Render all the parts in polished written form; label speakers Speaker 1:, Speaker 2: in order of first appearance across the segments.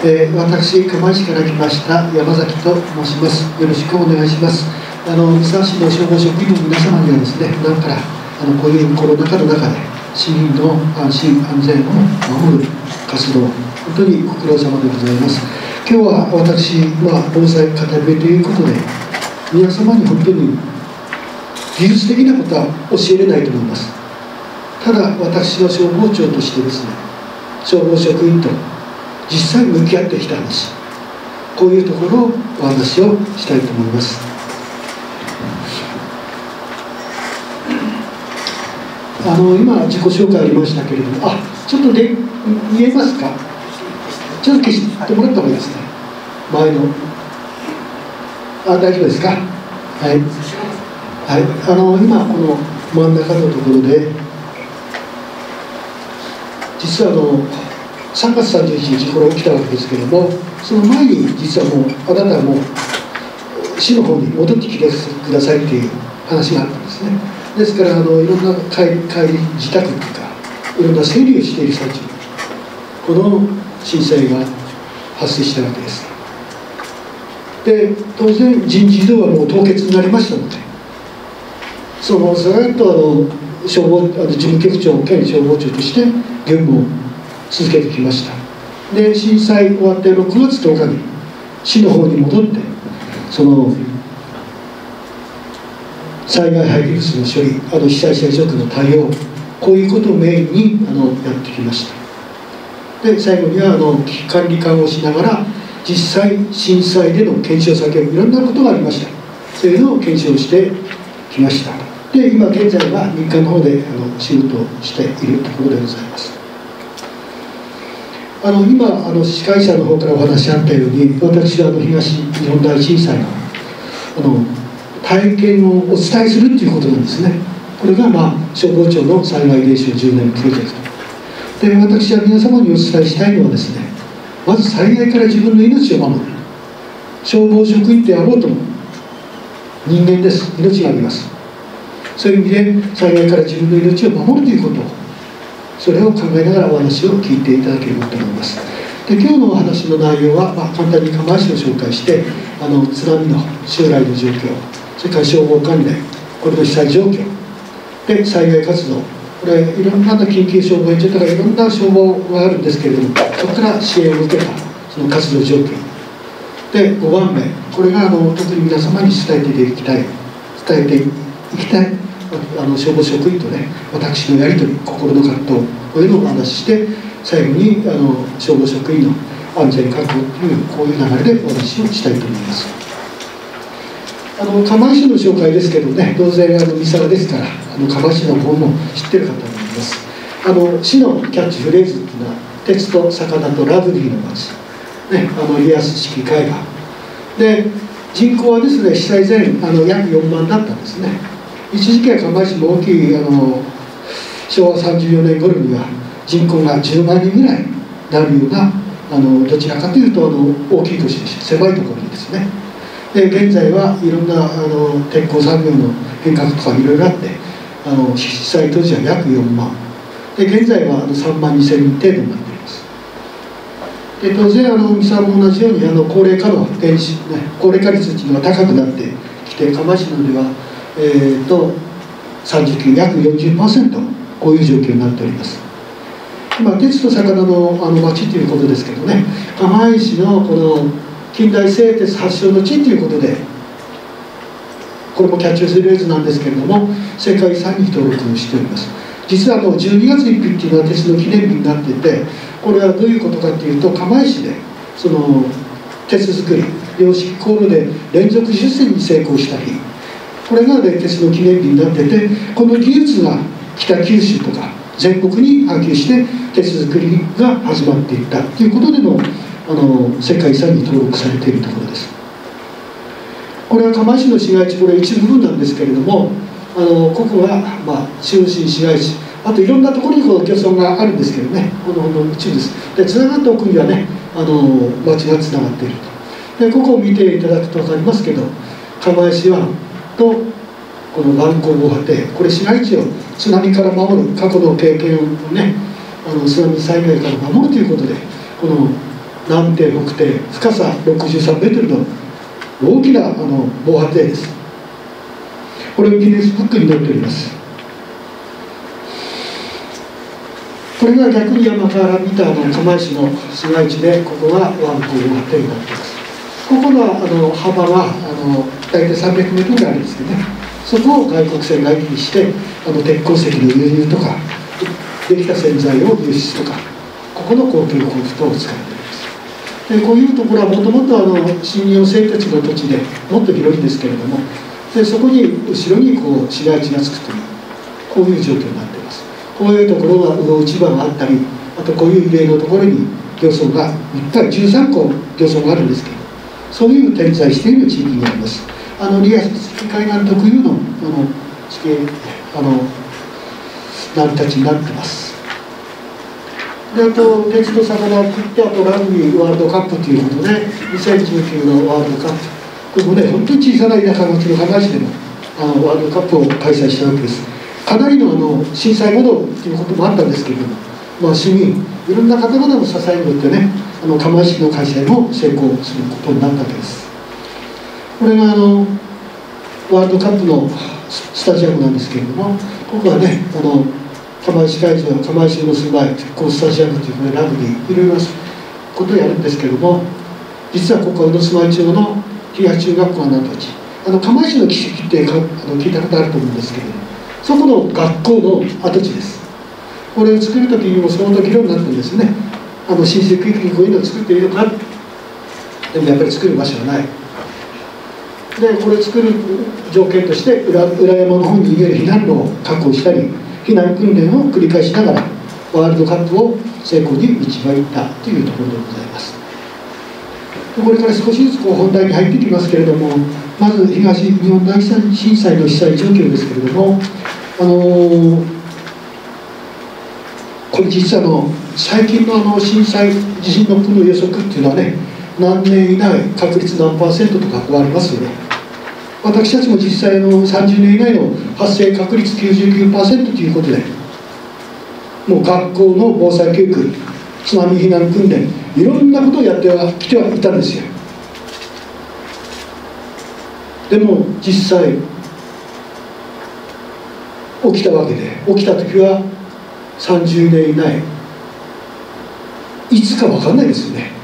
Speaker 1: 私、釜石から来ました山崎と申します。よろしくお願いします。三沢市の消防職員の皆様にはですね、普段からこういうコロナ禍の中で市民の安心安全を守る活動、本当にご苦労様でございます。今日は私、防災語り部ということで、皆様に本当に技術的なことは教えれないと思います。ただ、私の消防庁としてですね、消防職員と実際に向き合ってきた話、こういうところをお話をしたいと思います。今自己紹介ありましたけれども、ちょっと見えますか？ちょっと消してもらった方がいいですね。前の大丈夫ですか？はい、はい、今この真ん中のところで、実は3月31日これ起きたわけですけれども、その前に実はもうあなたはもう市の方に戻ってきてくださいという話があったんですね。ですからいろんな帰り自宅というかいろんな整理をしている最中、この震災が発生したわけです。で、当然人事異動はもう凍結になりましたので、ずっと消防事務局長兼消防庁として業務を続けてきました。で、震災終わって6月10日に市の方に戻って、災害廃棄物の処理、被災者遺族の対応、こういうことをメインにやってきました。で、最後には危機管理官をしながら、実際震災での検証作業、いろんなことがありました。そういうのを検証してきました。で、今現在は民間の方で仕事をしているところでございます。今司会者の方からお話あったように、私は東日本大震災の体験をお伝えするということなんですね。これが消防庁の災害伝承10年プロジェクトで、私は皆様にお伝えしたいのはですね、まず災害から自分の命を守る。消防職員であろうとも人間です。命があります。そういう意味で災害から自分の命を守るということを、それを考えながらお話を聞いていただければと思います。で、今日のお話の内容は、簡単に釜石を紹介して、津波の将来の状況、それから消防関連、これの被災状況で、災害活動、これいろんな緊急消防援助とかいろんな消防があるんですけれども、そこから支援を受けたその活動状況で、5番目、これが特に皆様に伝えていきたい消防職員とね、私のやり取り、心の葛藤、こういうのをお話しして、最後に消防職員の安全確保というこういう流れでお話をしたいと思います。釜石の紹介ですけどね、当然三沢ですから釜石の方も知ってる方もいます。市のキャッチフレーズっていうのは鉄と魚とラグビーの街、ね、リアス式海岸で、人口はですね、被災前約4万だったんですね。一時期は釜石も大きい昭和34年頃には人口が10万人ぐらいになるようなどちらかというと大きい都市でした。狭いところにですね。で、現在はいろんな鉄鋼産業の変革とかいろいろあって、被災当時は約4万で、現在は3万2000人程度になっています。で、当然三沢も同じように高齢化の高齢化率というのが高くなってきて、釜石のでは39約 40%、こういう状況になっております。今、鉄と魚の町ということですけどね、釜石のこの近代製鉄発祥の地ということで、これもキャッチフレーズなんですけれども、世界遺産に登録しております。実は12月1日っていうのは鉄の記念日になっていて、これはどういうことかというと、釜石で鉄作り、洋式航路で連続出船に成功した日、これが鉄の記念日になってて、この技術が北九州とか全国に波及して鉄作りが始まっていったということでの世界遺産に登録されているところです。これは釜石の市街地、これ一部分なんですけれども、ここが中心市街地、あといろんなところに漁村があるんですけどね、この一部です。で、つながった奥にはね、町がつながっていると。で、ここを見ていただくと分かりますけど、釜石湾とこの南港防波堤、これ市街地を津波から守る、過去の経験をね、津波災害から守るということで、この南底北底深さ63メートルの大きな防波堤です。これをギネスブックに載っております。これが逆に山から見た釜石の市街地で、ここが湾口防波堤になっています。ここの幅が大体300メートルぐらいあるんですけどね、そこを外国船が行き来して鉄鉱石の輸入とかできた洗剤を輸出とか、ここの公共交通等を使っています。でこういうところはもともと新日本製鉄の土地でもっと広いんですけれども、でそこに後ろに市街地がつくという、こういう状況になっています。こういうところが魚市場があったり、あとこういう入れのところに漁村がいっぱい13個漁村があるんですけど、そういう点在している地域にあります。リアス海岸特有の地形成り立ちになってます。で鉄と魚を食って、あとラグビーワールドカップということで2019のワールドカップ、ここね本当に小さな田舎町の釜石でもワールドカップを開催したわけです。かなりの震災後のということもあったんですけれども、市民いろんな方々の支えによってね、釜石の開催も成功することになったわけです。これがワールドカップのスタジアムなんですけれども、ここはね釜石会場、釜石の住まい鉄鋼スタジアムということでラグビーいろいろなことをやるんですけれども、実はここは宇野住町の東中学校の跡地、釜石の奇跡って聞いたことあると思うんですけれども、そこの学校の跡地です。これを作る時にも相当議論になったんですよね。新宿駅にこういうのを作っていいのか、でもやっぱり作る場所はない。でこれを作る条件として裏山の方に逃げる避難路を確保したり、避難訓練を繰り返しながらワールドカップを成功に導いたというところでございます。これから少しずつ本題に入ってきますけれども、まず東日本大震災の被災状況ですけれども、これ実は最近の震災地震のの予測っていうのはね、何年以内確率何%とかこうありますよね。私たちも実際30年以内の発生確率 99% ということで、もう学校の防災教育、津波避難訓練、いろんなことをやってきてはいたんですよ。でも実際起きたわけで、起きた時は30年以内、いつか分かんないですよね。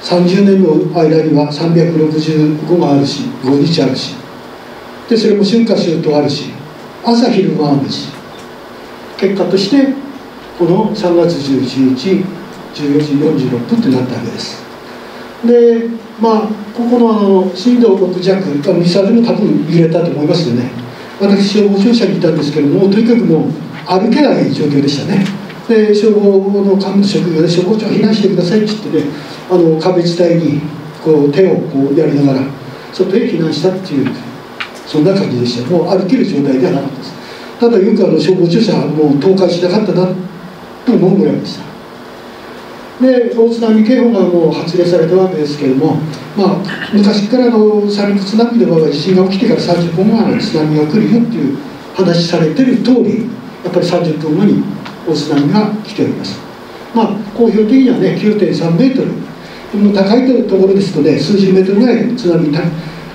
Speaker 1: 30年の間には365があるし、5日あるし、でそれも春夏秋冬あるし、朝昼晩あるし、結果としてこの3月11日14時46分ってなったわけです。でここの震度6弱、ミサイルも多分揺れたと思いますよね。私消防庁舎にいたんですけども、とにかくもう歩けない状況でしたね。で消防の幹部の職業で消防庁避難してくださいって言ってね、壁伝いに手をやりながら外へ避難したっていう、そんな感じでした。もう歩ける状態ではなかったです。ただよく消防庁舎はもう倒壊しなかったなと思うぐらいでした。で大津波警報がもう発令されたわけですけれども、昔から三陸津波の場合は地震が起きてから30分後に津波が来るよっていう話されてる通り、やっぱり30分後に大津波が来ております。公表的にはね 9.3 メートル、高いところですとね数十メートルぐらい津波に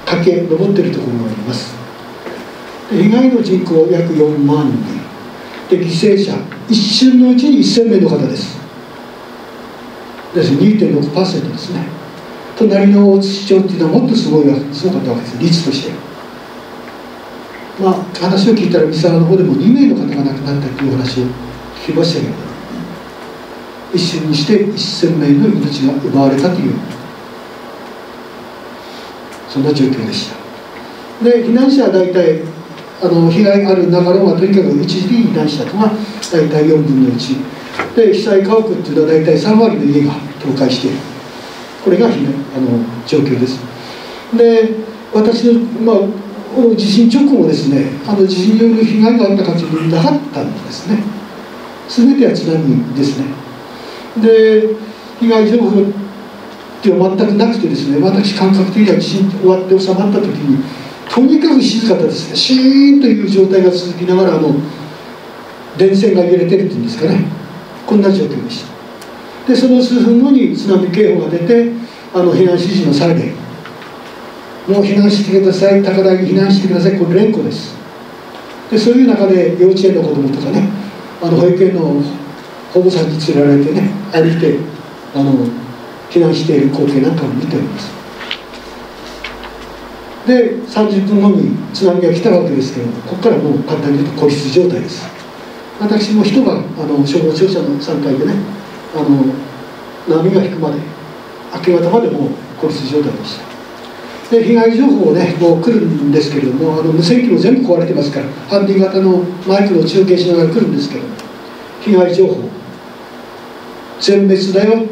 Speaker 1: 駆け上っているところがあります。被害の人口約4万人で、犠牲者一瞬のうちに1000名の方です。です 2.6% ですね。隣の大津市長っていうのはもっとすごかったわけです、率として。話を聞いたら三沢の方でも2名の方が亡くなったという話を聞きましたけれど、一瞬にして1000名の命が奪われたという、そんな状況でした。で避難者は大体被害ある中のとにかく一時的に避難したのが大体4分の1で、被災家屋っていうのは大体3割の家が倒壊している、これが状況です。で私の、地震直後ですね、地震による被害があったかというのはなかったんですね。全ては津波ですね。で被害情報っていうのは全くなくてですね、私感覚的には地震終わって収まった時にとにかく静かだですね。シーンという状態が続きながら電線が揺れてるっていうんですかね、こんな状況でした。でその数分後に津波警報が出て避難指示のサイレン、もう避難してください、高台に避難してください、これ連呼です。でそういう中で幼稚園の子どもとかね、保育園の保護者に連れられてね、歩いて避難している光景なんかを見ております。で30分後に津波が来たわけですけれども、ここからもう簡単に言うと孤立状態です。私も一晩消防庁舎の3階でね、波が引くまで明け方までもう孤立状態でした。で被害情報をねもう来るんですけれども、無線機も全部壊れてますから、ハンディ型のマイクの中継しながら来るんですけど、被害情報全滅だよ、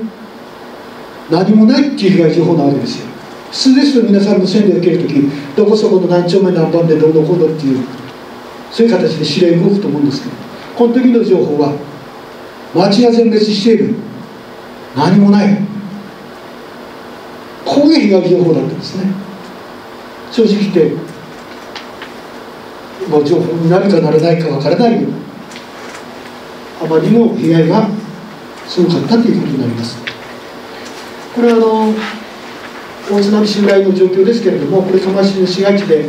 Speaker 1: 何もないっていう被害情報なわけですよ。普通ですと皆さん無線で受けるとき、どこそこの何丁目何番でどうのこうのっていう、そういう形で指令動くと思うんですけど、この時の情報は町が全滅している、何もない、こういう被害情報だったんですね。正直言って、情報になるかならないかわからないような、あまりの被害がすごかったということになります。これは大津波襲来の状況ですけれども、これ釜石の市街地で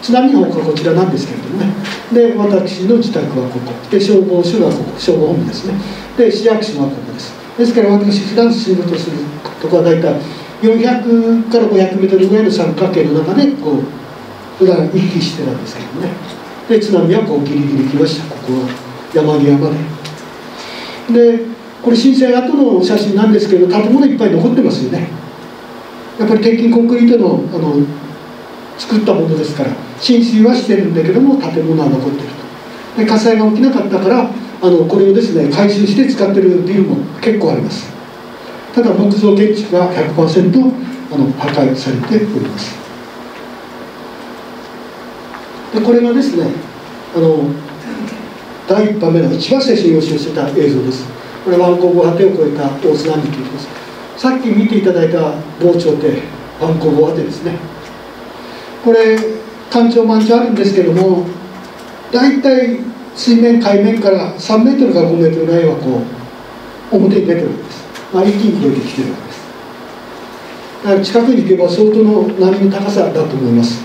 Speaker 1: 津波の方がこちらなんですけれどもね、で私の自宅はここで、消防署がここ、消防本部ですね、で市役所はここです。ですから私普段仕事するところは大体400から500メートルぐらいの三角形の中でこう普段行き来してたんですけどもね、で津波はこうギリギリ来ました。ここは山際まで。でこれ震災後の写真なんですけど、建物いっぱい残ってますよね。やっぱり鉄筋コンクリートの作ったものですから、浸水はしてるんだけども建物は残ってると。で火災が起きなかったからこれをですね回収して使ってるビルも結構あります。ただ木造建築が 100% 破壊されております。でこれがですね第1波目の一番最初に押し寄せた映像です。これは湾口防波堤を越えた大津波ということです。さっき見ていただいた防潮堤、湾口防波堤ですね。これ干潮満潮あるんですけども、大体水面海面から3メートルから5メートルぐらいはこう表に出てるわけです。一気に超えてきてるわけです。だから近くに行けば相当の波の高さだと思います。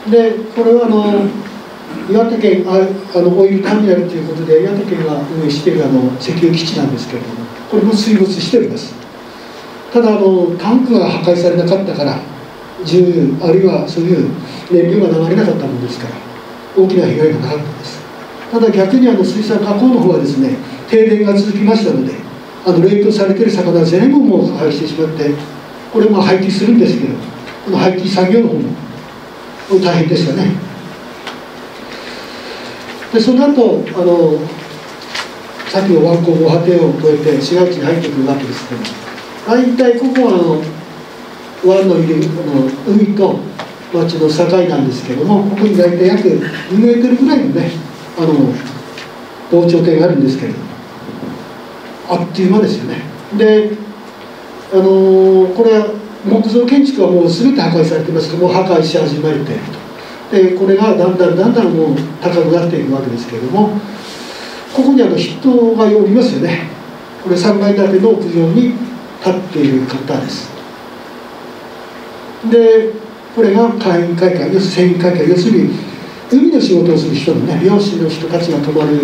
Speaker 1: でこれは岩手県オイルターミナルということで岩手県が運営している石油基地なんですけれども、これも水没してるんです。ただタンクが破壊されなかったから、重油あるいはそういう燃料が流れなかったものですから大きな被害がなかったんです。ただ逆に水産加工の方はですね、停電が続きましたので冷凍されている魚全部もう破壊してしまって、これも廃棄するんですけど、この廃棄産業の方も大変でしたね。でその後さっきの湾口防波堤を越えて市街地に入ってくるわけですけど、大体ここは湾の入り海と町の境なんですけども、ここに大体約2メートルぐらいのね防潮堤があるんですけれども、あっという間ですよね。でこれは木造建築はもう全て破壊されてますけども、破壊し始めていると。でこれがだんだんもう高くなっていくわけですけれども、ここに人がおりますよね。これ3階建ての屋上に立っている方です。でこれが海員会館、要するに船員会館、要するに海の仕事をする人のね、漁師の人たちが泊まる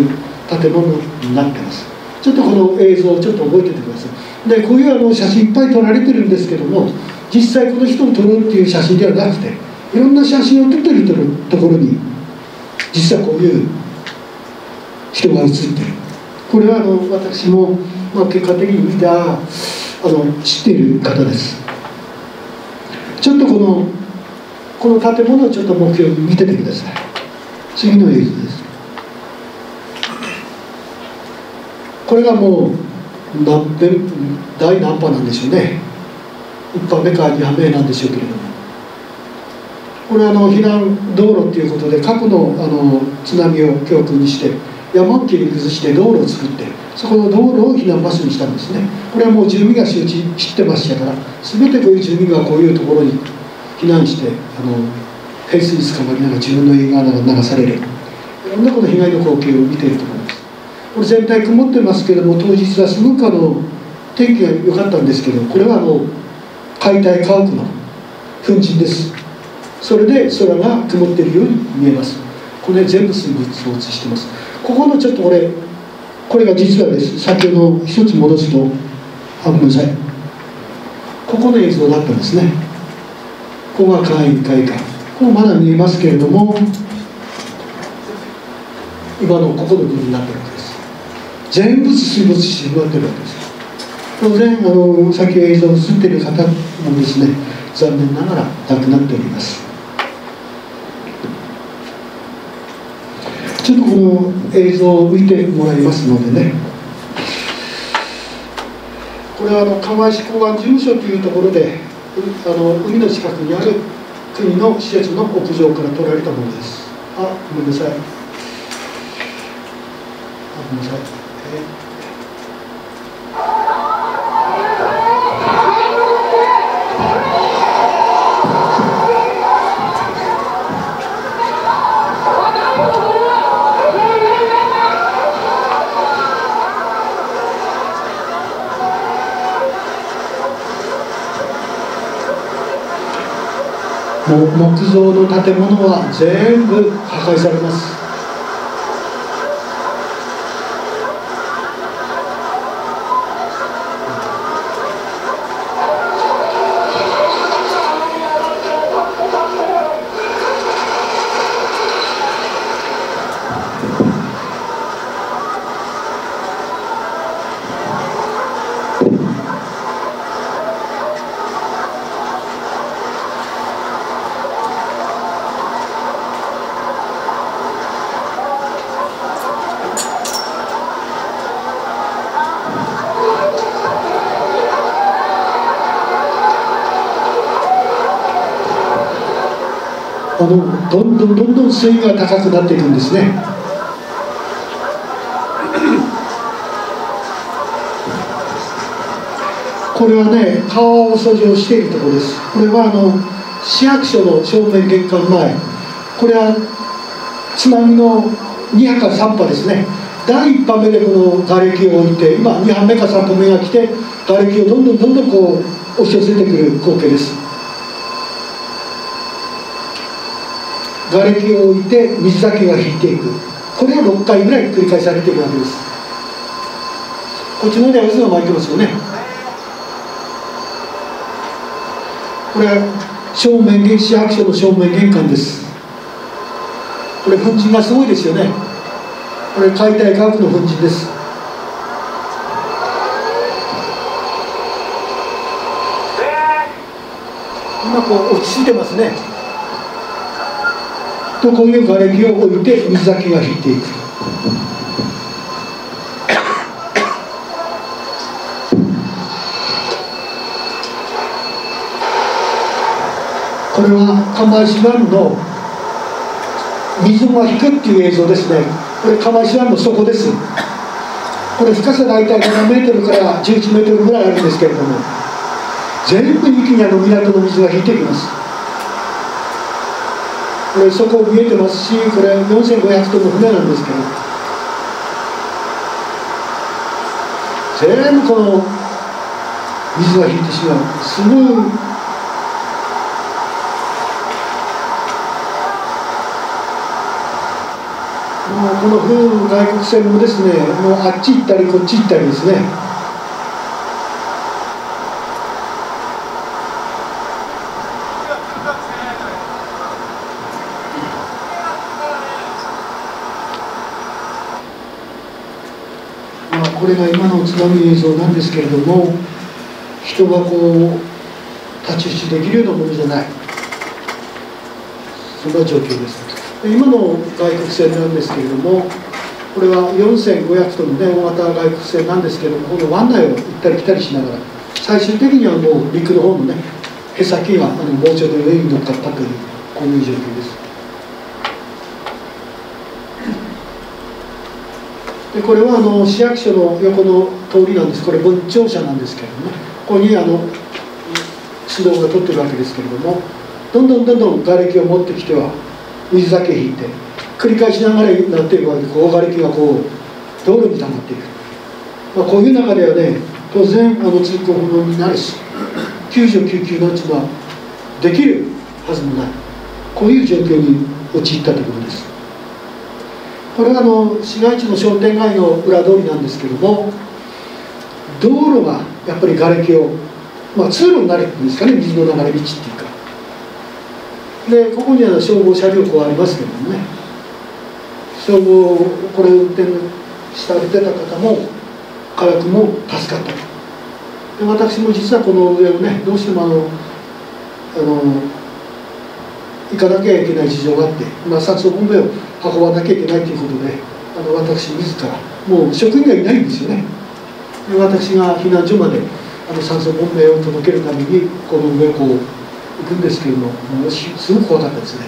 Speaker 1: 建物になってます。ちょっとこの映像をちょっと覚えておいてください。でこういう写真いっぱい撮られてるんですけども、実際この人を撮るっていう写真ではなくて、いろんな写真を撮ってるところに実はこういう人が写ってる。これは私も、結果的に見た知っている方です。ちょっとこの建物をちょっと目標に見ててください。次の映像です。これがもう第何波なんでしょうね。1波目か2波目なんでしょうけれども、これは避難道路ということで、過去の津波を教訓にして山を切り崩して道路を作って、そこの道路を避難場所にしたんですね。これはもう住民が知ってましたから、全てこういう住民がこういうところに避難して平水に捕まりながら自分の家が流される、いろんなこの被害の光景を見ていると思います。これ全体曇ってますけども、当日はすごく天気が良かったんですけど、これは解体家屋の粉塵です。それで空が曇っているように見えます。これ全部水分を映してます。ここのちょっとこれが実はです。先ほど一つ戻すと、ごめんなさい、ここの映像だったんですね。ここが簡易会館、ここまだ見えますけれども、今のここの部分になっているわけです。全部水没してしまっているわけです。当然先ほど映像に映っている方もですね、残念ながら亡くなっております。ちょっとこの映像を見てもらいますのでね、これは釜石港湾事務所というところで海の近くにある国の施設の屋上から撮られたものです。ごめんなさい、ごめんなさい、もう木造の建物は全部破壊されます。どんどん水位が高くなっていくんですね。これはね、川を掃除をしているところです。これは市役所の正面玄関前、これは津波の2波か3波ですね。第1波目でこの瓦礫を置いて、今2波目か3波目が来て、瓦礫をどんどんこう押し寄せてくる光景です。瓦礫を置いて水だけが引いていく、これが6回ぐらい繰り返されているわけです。こっちの方では渦が巻いてますよね。これは市役所の正面玄関です。これ粉塵がすごいですよね。これ解体家屋の粉塵です。今こう落ち着いてますね。とこういう瓦礫を置いて水だけが引いていく。これは釜石湾の水が引くっていう映像ですね。これ釜石湾の底です。これ深さ大体7メートルから11メートルぐらいあるんですけれども、全部一気に港の水が引いてきます。これ底見えてますし、これ4500トンの船なんですけど、全部この水が引いてしまう。すごいこの外国船もですね、もうあっち行ったりこっち行ったりですね。これが今の津波映像なんですけれども、人がこう太刀打ちできるようなものじゃない、そんな状況です。今の外国船なんですけれども、これは4500トンの、ね、大型外国船なんですけれども、この湾内を行ったり来たりしながら、最終的にはもう陸の方のね、舳先が猛暑で上に乗っかったという、こういう状況です。でこれは市役所の横の通りなんです。これ分庁舎なんですけれどもね、ここに指導が取ってるわけですけれども、どんどん瓦礫を持ってきては水だけ引いて繰り返しながらになっているわけで、瓦礫がこう道路に溜まっている、こういう中ではね、当然通行不能になるし、救助救急なんていうのはできるはずもない、こういう状況に陥ったということです。これは市街地の商店街の裏通りなんですけども、道路がやっぱり瓦礫を、通路になるんですかね、水の流れ道っていうか。でここには消防車両こうありますけどもね、消防これを運転されてた方も火薬も助かったと。で私も実はこの上をね、どうしても行かなきゃいけない事情があって、酸素ボンベを運ばなきゃいけないということで、私自らもう職員がいないんですよね。で私が避難所まで酸素ボンベを届けるためにこの上をこう行くんですけれども、すごく怖かったですね。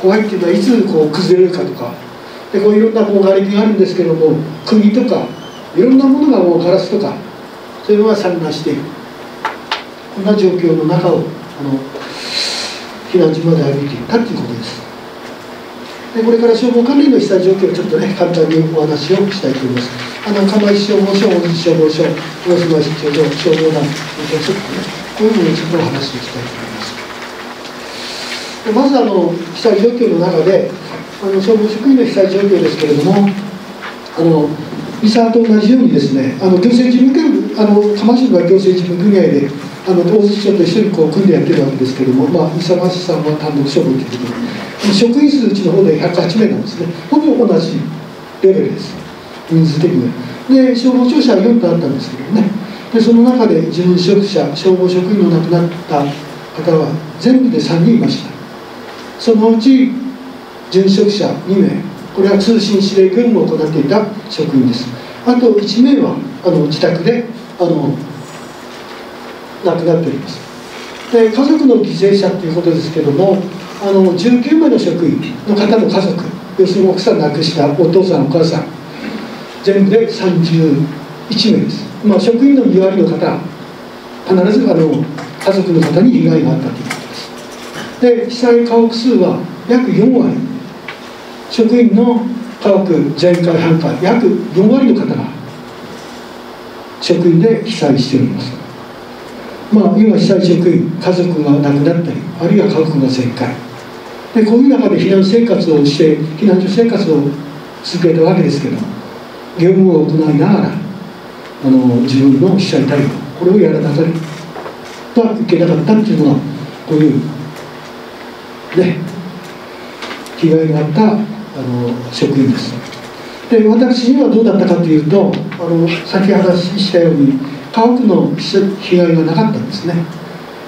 Speaker 1: 怖いっていうのはいつこう崩れるかとかで、こういろんな瓦礫があるんですけれども、釘とかいろんなものがもうガラスとかそういうのが散乱している、こんな状況の中を避難所まで歩いていったということです。でこれから消防関連の被災状況をちょっとね、簡単にお話をしたいと思います。釜石消防署、大津消防署、大島市消防団、消防団、こういうものについてお話をしたいと思います。でまず被災状況の中で消防職員の被災状況ですけれども、三沢と同じようにですね、行政事務組釜石の行政事務組合で大津市長と一緒にこう組んでやってるわけですけれども、三沢市さんは単独処分ということで、職員数うちの方で108名なんですね。ほぼ同じレベルです、人数的には。で消防庁舎は4とあったんですけどね、でその中で準職者、消防職員の亡くなった方は全部で3人いました。そのうち準職者2名、これは通信指令業務を行っていた職員です。あと1名は自宅で亡くなっております。で家族の犠牲者ということですけども、19名の職員の方の家族、要するに奥さん亡くしたお父さんお母さん、全部で31名です。職員の2割の方、必ず家族の方に被害があったということです。で被災家屋数は約4割、職員の家屋全壊半壊約4割の方が職員で被災しております。今被災職員、家族が亡くなったり、あるいは家屋が全壊で、こういう中で避難生活をして、避難所生活を続けたわけですけども、業務を行いながら自分の被災対応、これをやらなければいけなかったっていうのが、こういうね、被害があった職員です。で私にはどうだったかというと、先話したように家屋の被害がなかったんですね。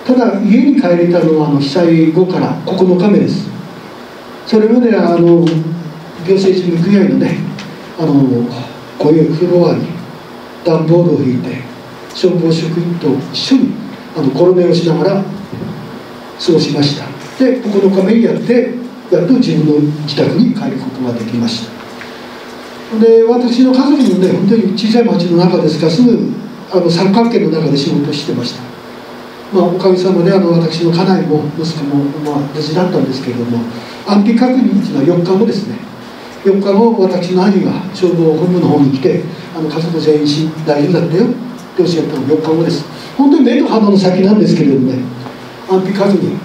Speaker 1: ただ家に帰れたのは被災後から9日目です。それまでは行政事務組合のね、こういうフロアに段ボールを引いて消防職員と一緒にコロネをしながら過ごしました。で9日目にやってやっと自分の自宅に帰ることができました。で私の家族もね、本当に小さい町の中ですから、すぐ三角形の中で仕事をしてました。おかげさまで私の家内も息子も無事だったんですけれども、安否確認というのは4日後ですね。4日後、私の兄が消防本部の方に来て、家族全員大丈夫だったよっておっしゃったのが4日後です。本当に目と鼻の先なんですけれどもね、安否確認、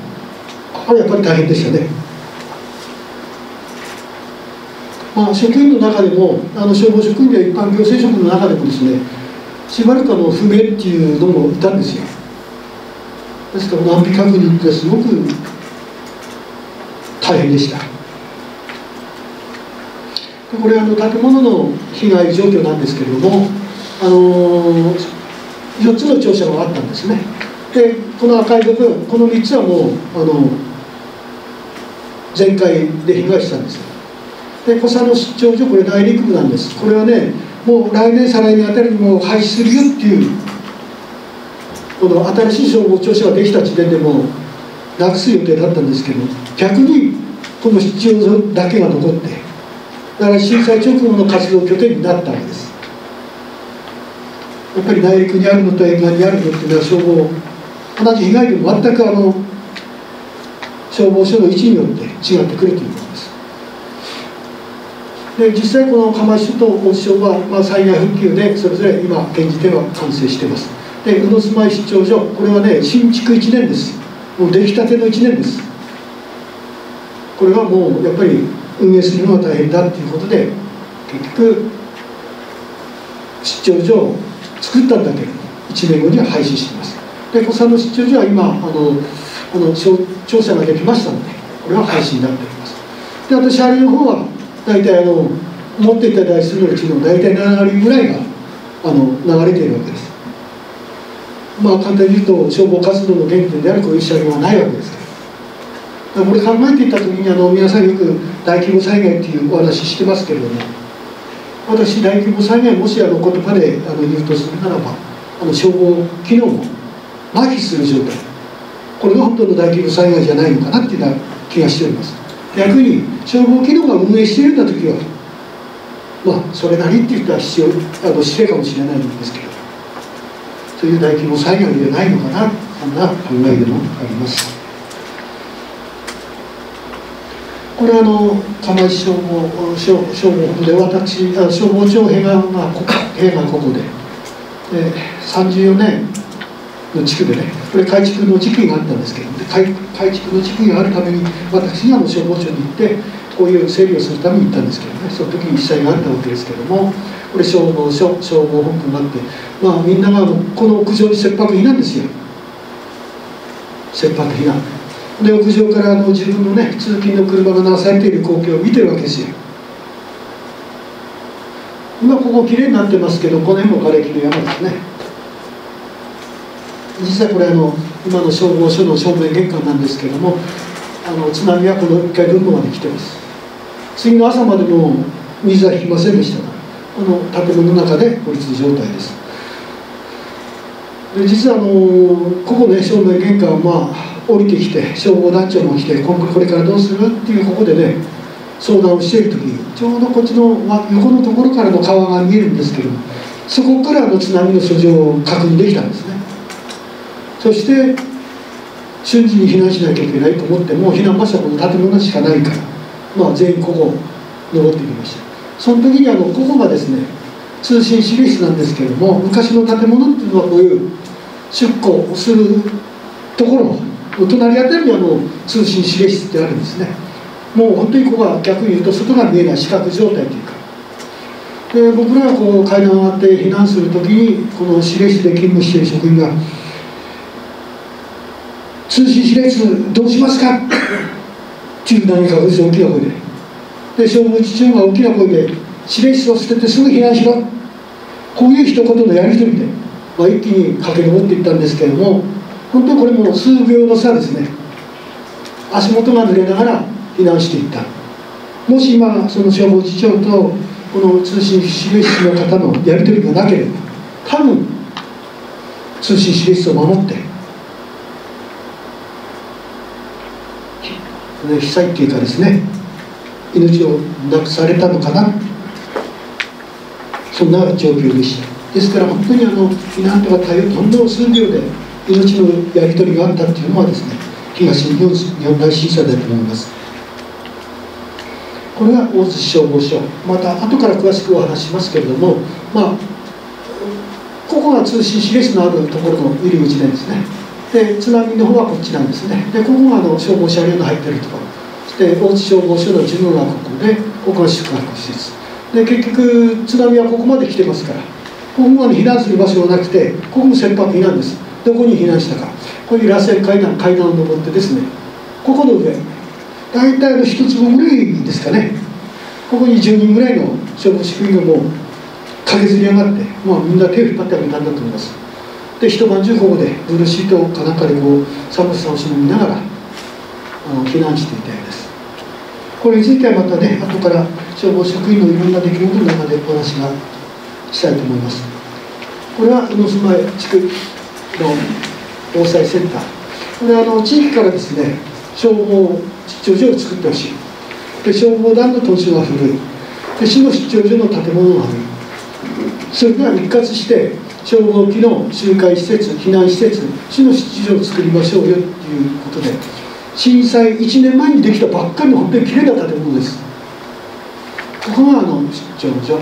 Speaker 1: これやっぱり大変でしたね。職員の中でも消防職員や一般行政職の中でもですね、しばらく不明っていうのもいたんですよ。ですから安否確認ってすごく大変でした。これ建物の被害状況なんですけれども、4つの庁舎があったんですね。でこの赤い部分、この3つはもう全壊で被害したんです。で小佐野出張所、これ内陸部なんです。これはね、もう来年再来年あたりにもう廃止するよっていう、この新しい消防庁舎ができた時点でもうなくす予定だったんですけど、逆にこの出張所だけが残って、だから震災直後の活動拠点になったわけです。やっぱり内陸にあるのと沿岸にあるのっていうのは消防、同じ被害でも全く消防署の位置によって違ってくるということです。で実際この釜石と大津町は、災害復旧でそれぞれ今現時点は完成しています。で宇野住まい出張所、これはね新築1年です。もう出来たての1年です。これはもうやっぱり運営するのは大変だっていうことで結局出張所を作ったんだけど1年後には廃止しています。で古参の出張所は今調査ができましたのでこれは廃止になっております。であと車両の方は大体持っていた台数のうちの大体7割ぐらいが流れているわけです。簡単に言うと消防活動の原点であるこういう車両はないわけですから。これ考えていた時に皆さんよく大規模災害っていうお話ししてますけれども、私大規模災害もし言葉で言うとするならば消防機能も麻痺する状態、これが本当の大規模災害じゃないのかなっていうような気がしております。逆に消防機能が運営しているような時はそれなりって言ったら失礼かもしれないんですけど、そういう大規模災害ではないのかな、そんな考えでもあります。これ釜石消防で私消防庁併願がここで34年の地区でね、これ改築の時期があったんですけど、改築の時期があるために私が消防庁に行ってこういう整備をするために行ったんですけどね、その時に被災があったわけですけども、これ消防署消防本部があって、みんながこの屋上に切迫避難ですよ。切迫避難で屋上から自分のね通勤の車が流されている光景を見てるわけですよ。今ここきれいになってますけど、この辺も瓦礫の山ですね。実際これ今の消防署の正面玄関なんですけども、津波はこの1階分まで来てます。次の朝までも水は引きませんでしたが、建物の中で孤立状態です。で実はここね正面玄関は降りてきて消防団長も来てこれからどうするっていうここでね相談をしている時にちょうどこっちの横のところからの川が見えるんですけども、そこから津波の素性を確認できたんですね。そして瞬時に避難しなきゃいけないと思っても避難場所はこの建物しかないから、全員ここ登ってきました。その時にここがですね通信指令室なんですけれども、昔の建物っていうのはこういう出庫するところの隣あたりに通信指令室ってあるんですね。もう本当にここは逆に言うと外が見えない視覚状態というか、で僕らがこう階段を上がって避難する時にこの指令室で勤務している職員が「通信指令室どうしますか?」っていう何か大きな声で消防次長が大きな声で「指令室を捨ててすぐ避難しろ」、こういう一言のやり取りで、一気に駆け上っていったんですけれども、本当にこれも数秒の差ですね。足元が濡れながら避難していった。もし今その消防次長とこの通信指令室の方のやり取りがなければ多分通信指令室を守って被災っていうかですね命をなくされたのかな、そんな状況でした。ですから本当に避難とか対応ほんの数秒で命のやり取りがあったっていうのはですね東日本大震災だと思います。これが大津市消防署、また後から詳しくお話ししますけれども、ここが通信指令室のあるところの入り口なんですね。で津波の方はこっちなんですね。でここが消防車両の入ってるところで、大津消防署の事務がここで、ここが宿泊施設で、結局津波はここまで来てますから、ここまで避難する場所がなくて、ここも切迫避難です。どこに避難したか、こういう螺旋階段を上ってですね、ここの上大体一坪ぐらいですかね、ここに10人ぐらいの消防職員がもう駆けずり上がって、みんな手を引っ張ってあげたんだと思います。で一晩中ここでブルーシートかなんかで寒さをしのぎながら避難していたようです。これについてはまたね後から消防職員のいろんな出来事の中でお話がしたいと思います。これは宇野住まい地区の防災センター、これは地域からですね消防出張所を作ってほしい。で消防団の投資が古い。で市の出張所の建物が古い。それが一括して消防機能、集会施設、避難施設、市の出張所を作りましょうよということで、震災1年前にできたばっかりの本当にきれいな建物です。こが出張所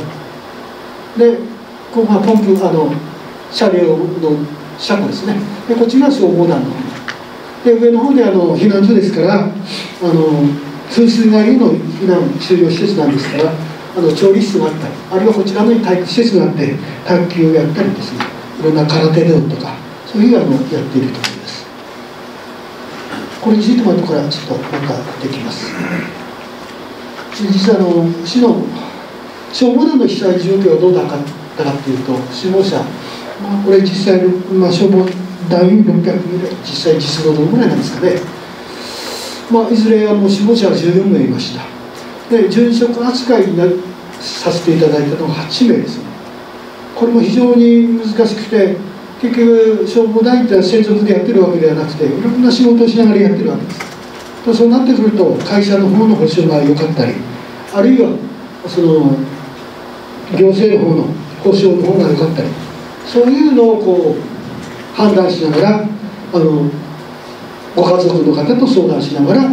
Speaker 1: で、ここがポンプ車両の車庫ですね。でこっちが消防団ので、上の方で避難所ですから、風水害への避難収容施設なんですから、調理室があったり、あるいはこちらの体育施設があって卓球をやったりですね、いろんな空手道とかそういうやっているところです。これについても後からちょっとなんかできます。実は市の消防団の被災状況はどうだったかっていうと、死亡者、これ実際の、消防団員600人で実際実動どのぐらいなんですかね。いずれ死亡者は14名いました。で殉職扱いにさせていただいたのが8名ですね。これも非常に難しくて、結局消防団員って専属でやってるわけではなくて、いろんな仕事をしながらやってるわけです。そうなってくると会社の方の保証が良かったり、あるいは行政の方の保証の方が良かったり、そういうのを判断しながらご家族の方と相談しながら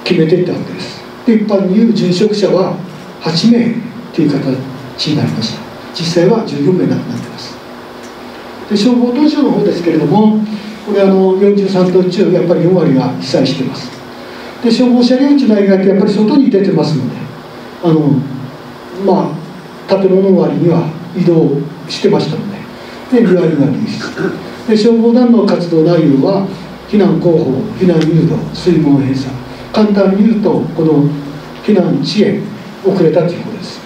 Speaker 1: 決めていったわけです。で一般に言う殉職者は8名という形になりました。実際は14名亡くなっています。で消防当庁の方ですけれども、これ43棟中やっぱり4割が被災しています。で消防車両地の以外ってやっぱり外に出てますので、建物の割には移動してましたので、2割が流出で、消防団の活動内容は避難広報、避難誘導、水門閉鎖、簡単に言うとこの避難支援遅れたということです。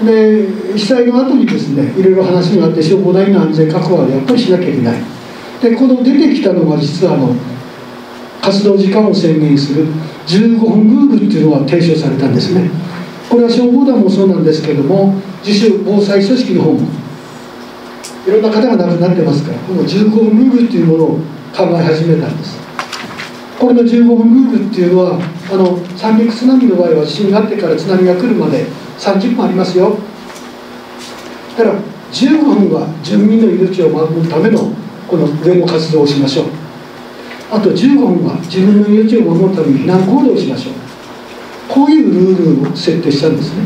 Speaker 1: で被災の後にですね、いろいろ話があって、消防団員の安全確保はやっぱりしなきゃいけない。でこの出てきたのが実は活動時間を制限する15分ルールっていうのが提唱されたんですね。これは消防団もそうなんですけれども、自主防災組織の方もいろんな方が亡くなってますから、この15分ルールっていうものを考え始めたんです。これの15分ルールっていうのは三陸津波の場合は地震があってから津波が来るまで30分ありますよ。だから15分は住民の命を守るためのこの上の活動をしましょう。あと15分は自分の命を守るために避難行動をしましょう。こういうルールを設定したんですね。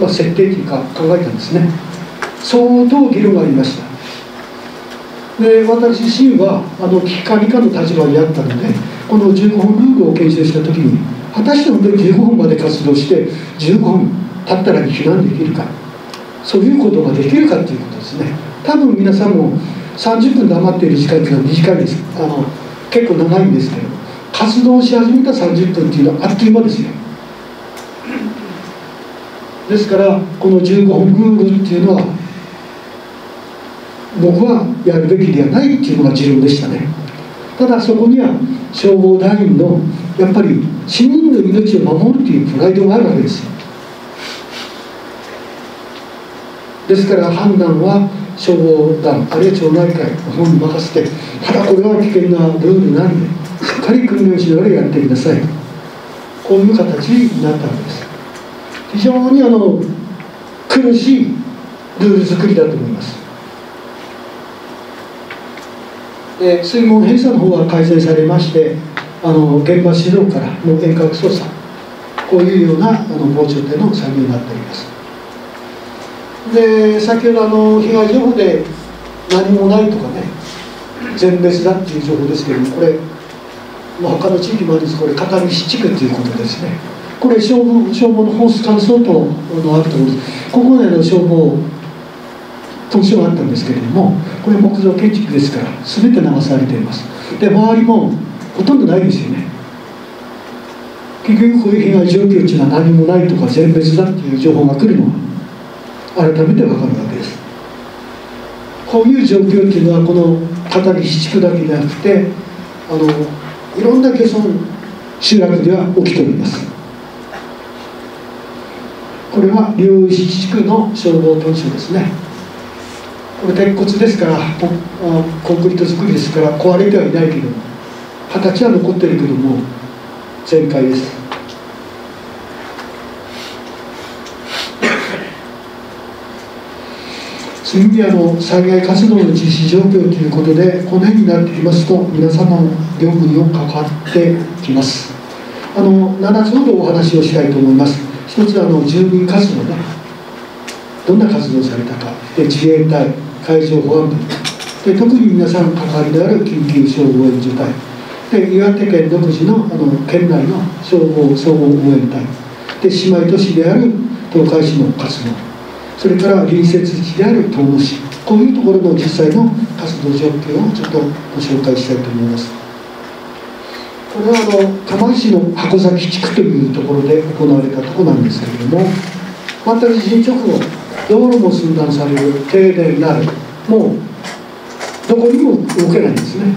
Speaker 1: 設定というか考えたんですね。相当議論がありました。で私自身は危機管理課の立場にあったので、この15分ルールを検証した時に、果たして本当に15分まで活動して15分経ったら避難できるか、そういうことができるかということですね。多分皆さんも30分黙っている時間というのは短いです。結構長いんですけど、活動し始めた30分っていうのはあっという間ですよ。ですからこの15分ルールっていうのは僕はやるべきではないっていうのが持論でしたね。ただそこには消防団員のやっぱり市民の命を守るというプライドがあるわけですよ。ですから判断は消防団あるいは町内会の方に任せて、ただこれは危険なルールなんでしっかり訓練しながらやってください、こういう形になったわけです。非常に苦しいルール作りだと思います。で水門閉鎖の方は改善されまして、現場指導からの遠隔操作、こういうような防潮堤の作業になっております。で先ほど被害情報で何もないとかね、全滅だっていう情報ですけれども、これ他の地域もあるんです。これ片岸地区ということですね。これ消防のホース乾燥塔のあるところです。ここで消防特徴があったんですけれども、これ木造建築ですから全て流されています。で周りもほとんどないですよね。結局こういう被害状況っていうのは何もないとか全滅だっていう情報が来るのは改めて分かるわけです。こういう状況っていうのはこの片岸地区だけでなくていろんな漁村集落では起きております。これは両石地区の消防屯所ですね。これ鉄骨ですからコンクリート造りですから壊れてはいないけども、形は残ってるけども全壊です。次に災害活動の実施状況ということで、この辺になってきますと皆様の業務にも関わってきます。7つほどお話をしたいと思います。一つは住民活動ね、どんな活動をされたか、で自衛隊、海上保安部で、特に皆さん関わりである緊急消防援助隊で、岩手県独自の県内の消防総合応援隊で、姉妹都市である東海市の活動、それから隣接地である遠野市、こういうところの実際の活動状況をちょっとご紹介したいと思います。これは釜石の箱崎地区というところで行われたところなんですけれども、また地震直後、道路も寸断される、停電になる、もうどこにも動けないんですね。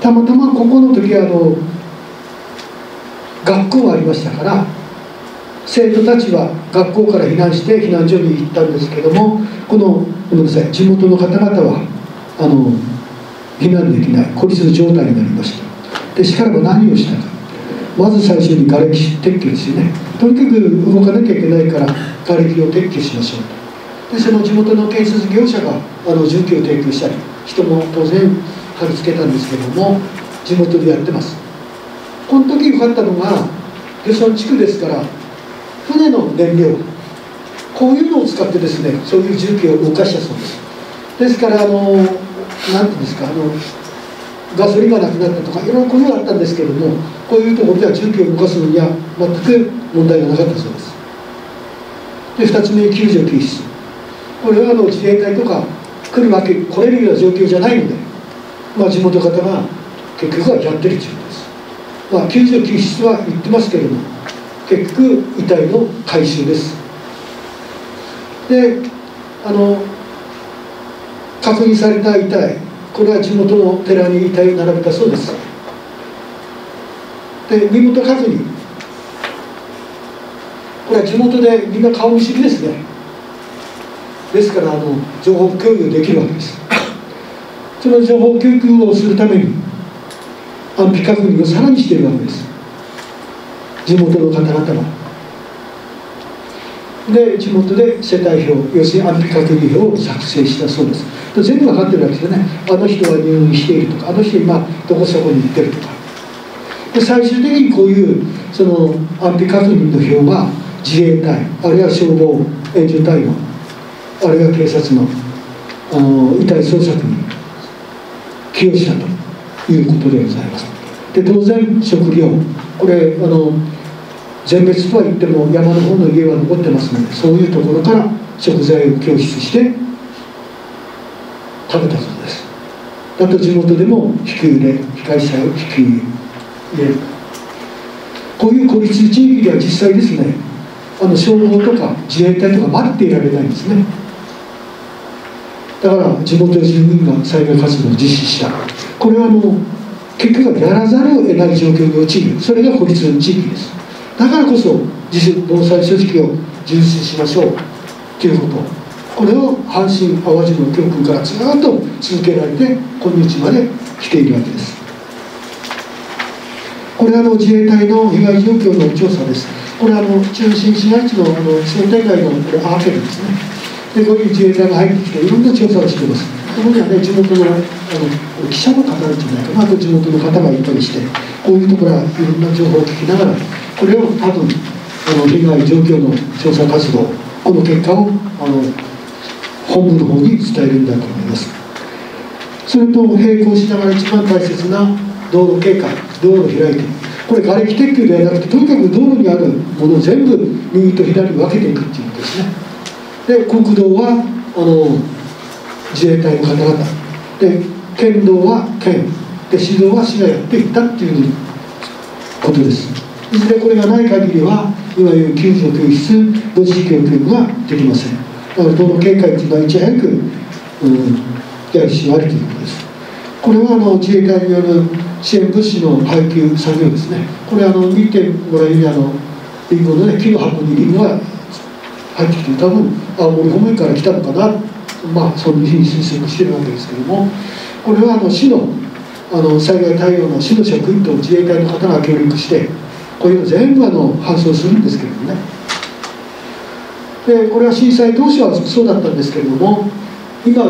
Speaker 1: たまたまここの時学校がありましたから、生徒たちは学校から避難して避難所に行ったんですけども、ごめんなさい、地元の方々は避難できない孤立状態になりました。でしからば何をしたか、まず最初に瓦礫撤去ですよね。とにかく動かなきゃいけないから瓦礫を撤去しましょうと。でその地元の建設業者が重機を提供したり、人も当然貼り付けたんですけども、地元でやってます。この時良かったのが、漁村地区ですから船の燃料、こういうのを使ってですね、そういう重機を動かしたそうです。ですからなんていうんですか、ガソリンがなくなったとかいろいろこういうのがあったんですけれども、こういうところでは重機を動かすのには全く問題がなかったそうです。で2つ目、救助救出、これは自衛隊とか来れるような状況じゃないので、地元の方が結局はやってるということです。救助救出は言ってますけれども、結局遺体の回収です。で確認された遺体、これは地元の寺に遺体を並べたそうです。で身元確認、これは地元でみんな顔見知りですね。ですから情報共有できるわけです。その情報共有をするために安否確認をさらにしているわけです、地元の方々は。で地元で世帯表、要するに安否確認表を作成したそうです。で全部分かってるわけですよね。あの人は入院しているとか、あの人今どこそこに行ってるとか。で最終的にこういうその安否確認の表が自衛隊、あるいは消防援助隊の、あるいは警察の遺体捜索に寄与したということでございます。で当然食料、これ全滅とは言っても山の方の家は残ってますので、そういうところから食材を供出して食べたそうです。あと地元でも引き入れ、被災者を引き入れる、こういう孤立地域では実際ですね、消防とか自衛隊とか待っていられないんですね。だから地元住民が災害活動を実施した。これは結局はやらざるを得ない状況に陥る、それが孤立地域です。だからこそ自主防災組織を重視しましょうということ、これを阪神・淡路の教訓からずっと続けられて今日まで来ているわけです。これは自衛隊の被害状況の調査です。これは中心市街地の商店街のこれアーケードですね。でこういう自衛隊が入ってきていろんな調査をしています。ここにはね、地元の記者の方なんじゃないかな、地元の方がいたりして、こういうところはいろんな情報を聞きながら、これを多分被害状況の調査活動、この結果を本部の方に伝えるんだと思います。それと並行しながら一番大切な道路計画、道路開いて、これ瓦礫撤去ではなくて、とにかく道路にあるものを全部右と左に分けていくっていうことですね。で国道は自衛隊の方々で、県道は県で、市道は市がやっていったっていうことです。いずれこれがない限りは、いわゆる救助救出、土地供給ができません。だから道路警戒というのはいち早く、やる必要があるということです。これは自衛隊による支援物資の配給作業ですね。これ見てもらえるようにリンゴのね、木の箱にリンゴが入ってきて、多分青森方面から来たのかな、そういうふうに推測しているわけですけれども、これは市の災害対応の市の職員と自衛隊の方が協力して、こういうの全部搬送するんですけれどもね。でこれは震災当初はそうだったんですけれども、今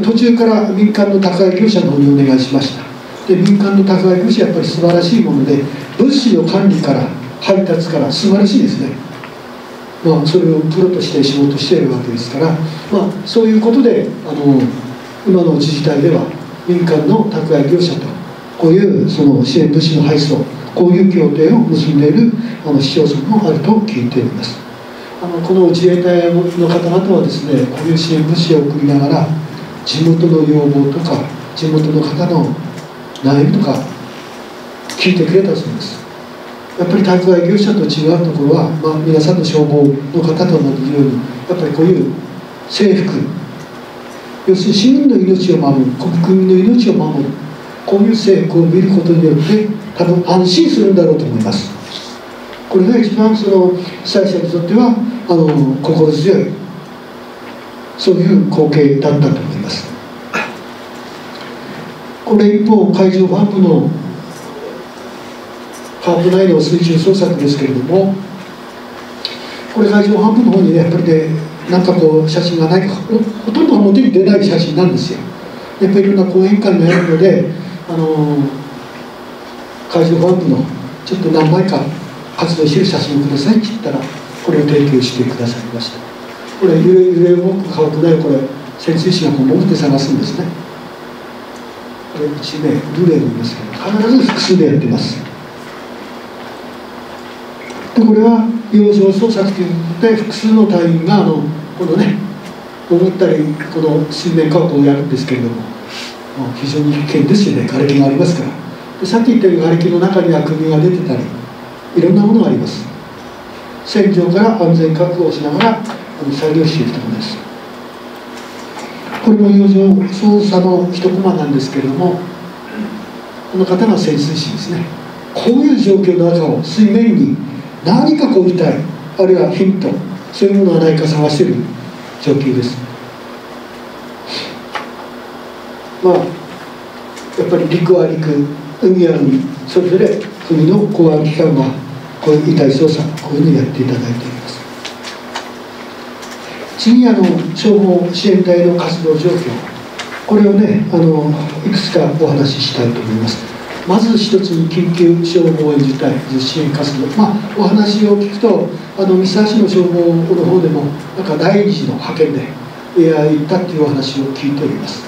Speaker 1: 途中から民間の宅配業者の方にお願いしました。で民間の宅配業者はやっぱり素晴らしいもので、物資の管理から配達から素晴らしいですね。それをプロとして仕事しているわけですから、そういうことで今の自治体では民間の宅配業者とこういうその支援物資の配送、こういう協定を結んでいる市町村もあると聞いております。この自衛隊の方々はですね、こういう支援物資を送りながら地元の要望とか地元の方の悩みとか聞いてくれたそうです。やっぱり宅配業者と違うところは、皆さんの消防の方と同じようにやっぱりこういう制服、要するに市民の命を守る、国民の命を守る、こういう制服を見ることによって多分安心するんだろうと思います。これが一番その被災者にとっては心強い、そういう光景だったと思います。これ一方、海上保安部のハープ内の水中捜索ですけれども、これ海上保安部の方にね、やっぱりね、なんかこう写真がないか、ほとんど表に出ない写真なんですよ。やっぱりいろんな講演会があるので、海上保安部のちょっと何枚か活動している写真をくださいって言ったら、これを提供してくださいました。これ揺れ動くハープ内、これ潜水士がこう潜って探すんですね。これ1名ルレーなんですけど、必ず複数でやってます。でこれは洋上捜索ということで、複数の隊員がこのね潜ったりこの水面下をこうやるんですけれども、非常に危険ですよね。瓦礫がありますから。でさっき言ったように瓦礫の中には釘が出てたりいろんなものがあります。船上から安全確保をしながら作業していくところです。これも洋上捜査の一コマなんですけれども、この方が潜水士ですね。こういう状況の中を水面に何かこう遺体、あるいはヒント、そういうものがないか探している状況です。やっぱり陸は陸、海は海、それぞれ国の公安機関がこういう遺体捜査、こういうのをやっていただいています。次消防支援隊の活動状況、これをねいくつかお話ししたいと思います。まず一つに緊急消防援助隊支援活動、お話を聞くと三沢市の消防の方でもなんか第二次の派遣で行ったっていうお話を聞いております。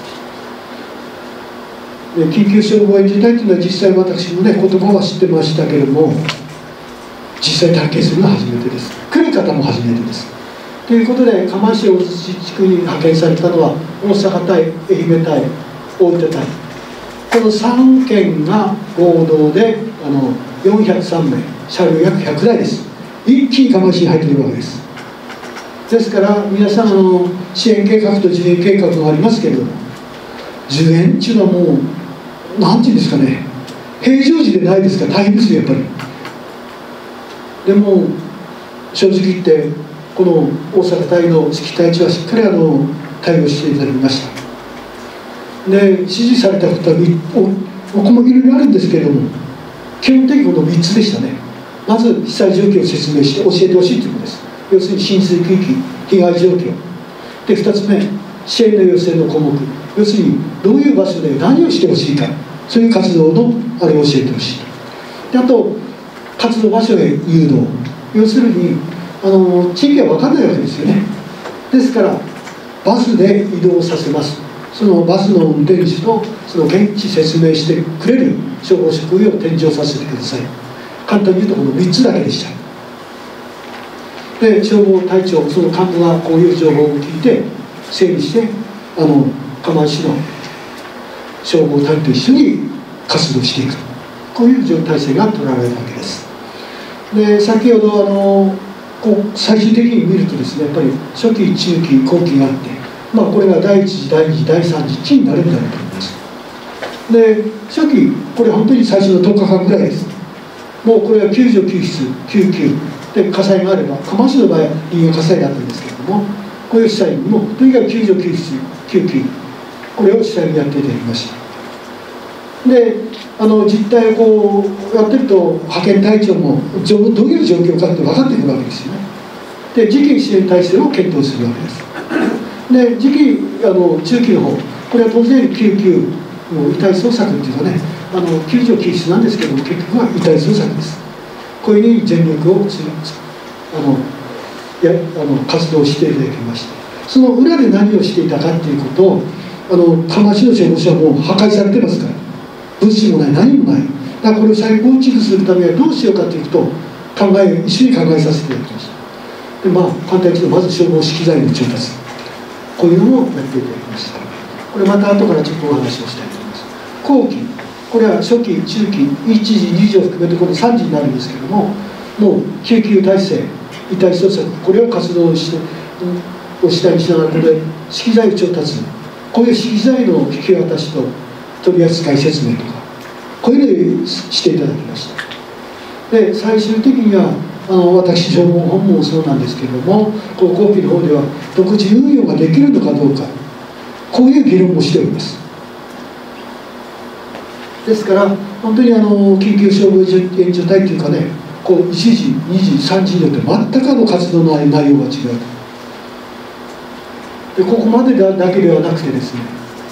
Speaker 1: で緊急消防援助隊というのは実際私もね言葉は知ってましたけれども、実際体験するのは初めてです。来る方も初めてです。ということで釜石大槌地区に派遣されたのは大阪隊、愛媛隊、大分隊、この3県が合同で403名、車両約100台です。一気に釜石に入ってくるわけです。ですから皆さん支援計画と自衛計画がありますけれども、受援っていうのはもう何て言うんですかね、平常時でないですから大変ですよやっぱり。でも正直言ってこの大阪隊の指揮隊長はしっかり対応していただきました。で指示されたことは僕もいろいろあるんですけれども、基本的にこの3つでしたね。まず被災状況を説明して教えてほしいということです。要するに浸水区域、被害状況で、2つ目支援の要請の項目、要するにどういう場所で何をしてほしいか、そういう活動のあれを教えてほしい。であと活動場所へ誘導、要するに地域は分かんないわけですよね。ですからバスで移動させます。そのバスの運転手とその現地説明してくれる消防職員を転乗させてください。簡単に言うとこの3つだけでした。で消防隊長、その幹部がこういう情報を聞いて整理して釜石の消防隊と一緒に活動していく、こういう体制が取られるわけです。で先ほど最終的に見るとですね、やっぱり初期、中期、後期があって、これが第1次、第2次、第3次期になるんだろうと思います。で初期、これ本当に最初の10日間ぐらいです。もうこれは救助救出、救急で火災があれば、釜石の場合は林業火災だったんですけれども、こういう主催にもとにかく救助救出、救急、これを主催にやっていただきました。で実態をこうやってると派遣隊長もどういう状況かって分かってくるわけですよね。で次期支援体制を検討するわけです。で次期中期の方、これは当然救急遺体捜索っていうかね、救助救出なんですけども、結局は遺体捜索です。こういうふうに全力を活動していただきまして、その裏で何をしていたかということを釜石の消防署はもう破壊されてますから、物資もない何もない。だからこれを再構築するためにはどうしようかということを一緒に考えさせていただきました。で簡単に言うと、まず消防資機材の調達、こういうのもやっていただきました。これまた後からちょっとお話をしたいと思います。後期、これは初期中期1時2時を含めてこの3時になるんですけども、もう救急体制、遺体捜索、これを活動をしたりしながら、これ資機材調達、こういう資機材の引き渡しと取扱説明とか、こういうのをしていただきました。で最終的には私消防本部もそうなんですけれども、この後期の方では独自運用ができるのかどうか、こういう議論もしております。ですから本当に緊急消防援助隊というかね、こう1時2時3時によって全く活動の内容が違うと。でここまでだけではなくてですね、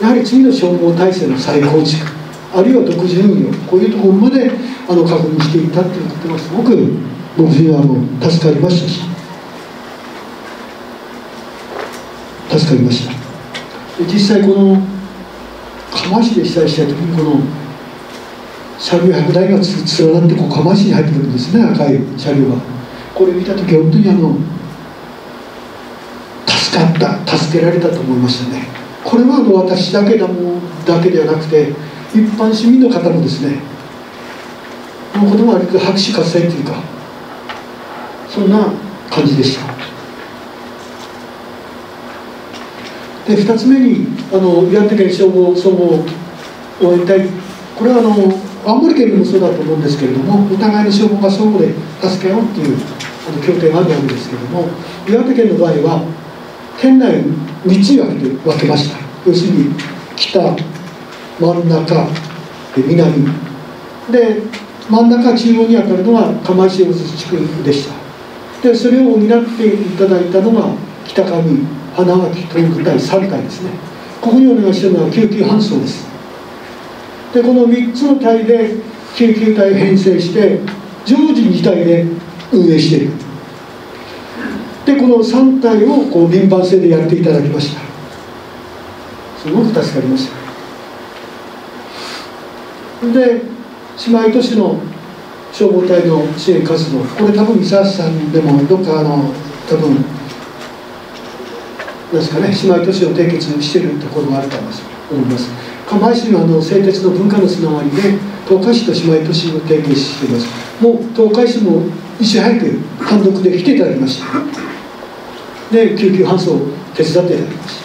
Speaker 1: やはり次の消防体制の再構築、あるいは独自運用、こういうところまで確認していったということがすごく僕には助かりましたし、助かりました。で実際この釜石で被災した時に、この車両100台が連なって釜石に入ってくるんですね、赤い車両が。これ見た時は本当に助かった、助けられたと思いましたね。これは私だけではなくて、一般市民の方もですね、もう子供は拍手喝采というか、そんな感じでした。で2つ目に岩手県消防総合応援隊、これは青森県でもそうだと思うんですけれども、お互いの消防が相互で助け合おうっていう協定があるわけですけれども、岩手県の場合は県内3つに分けました。要するに北、真ん中、南で、真ん中中央に当たるのが釜石大津地区でした。でそれを担っていただいたのが北上、花巻、東部隊3隊ですね。ここにお願いしているのは救急搬送です。でこの3つの隊で救急隊編成して常時2隊で運営している。でこの3隊を輪番制でやっていただきました。すごく助かりました。で姉妹都市の消防隊の支援活動、これ多分三沢さんでもどっか多分ですかね、姉妹都市を締結しているところがあると思います。釜石の製鉄の文化のつながりで東海市と姉妹都市を提携しています。もう東海市もいち早く単独で来ていただきました。で救急搬送を手伝っていただきまし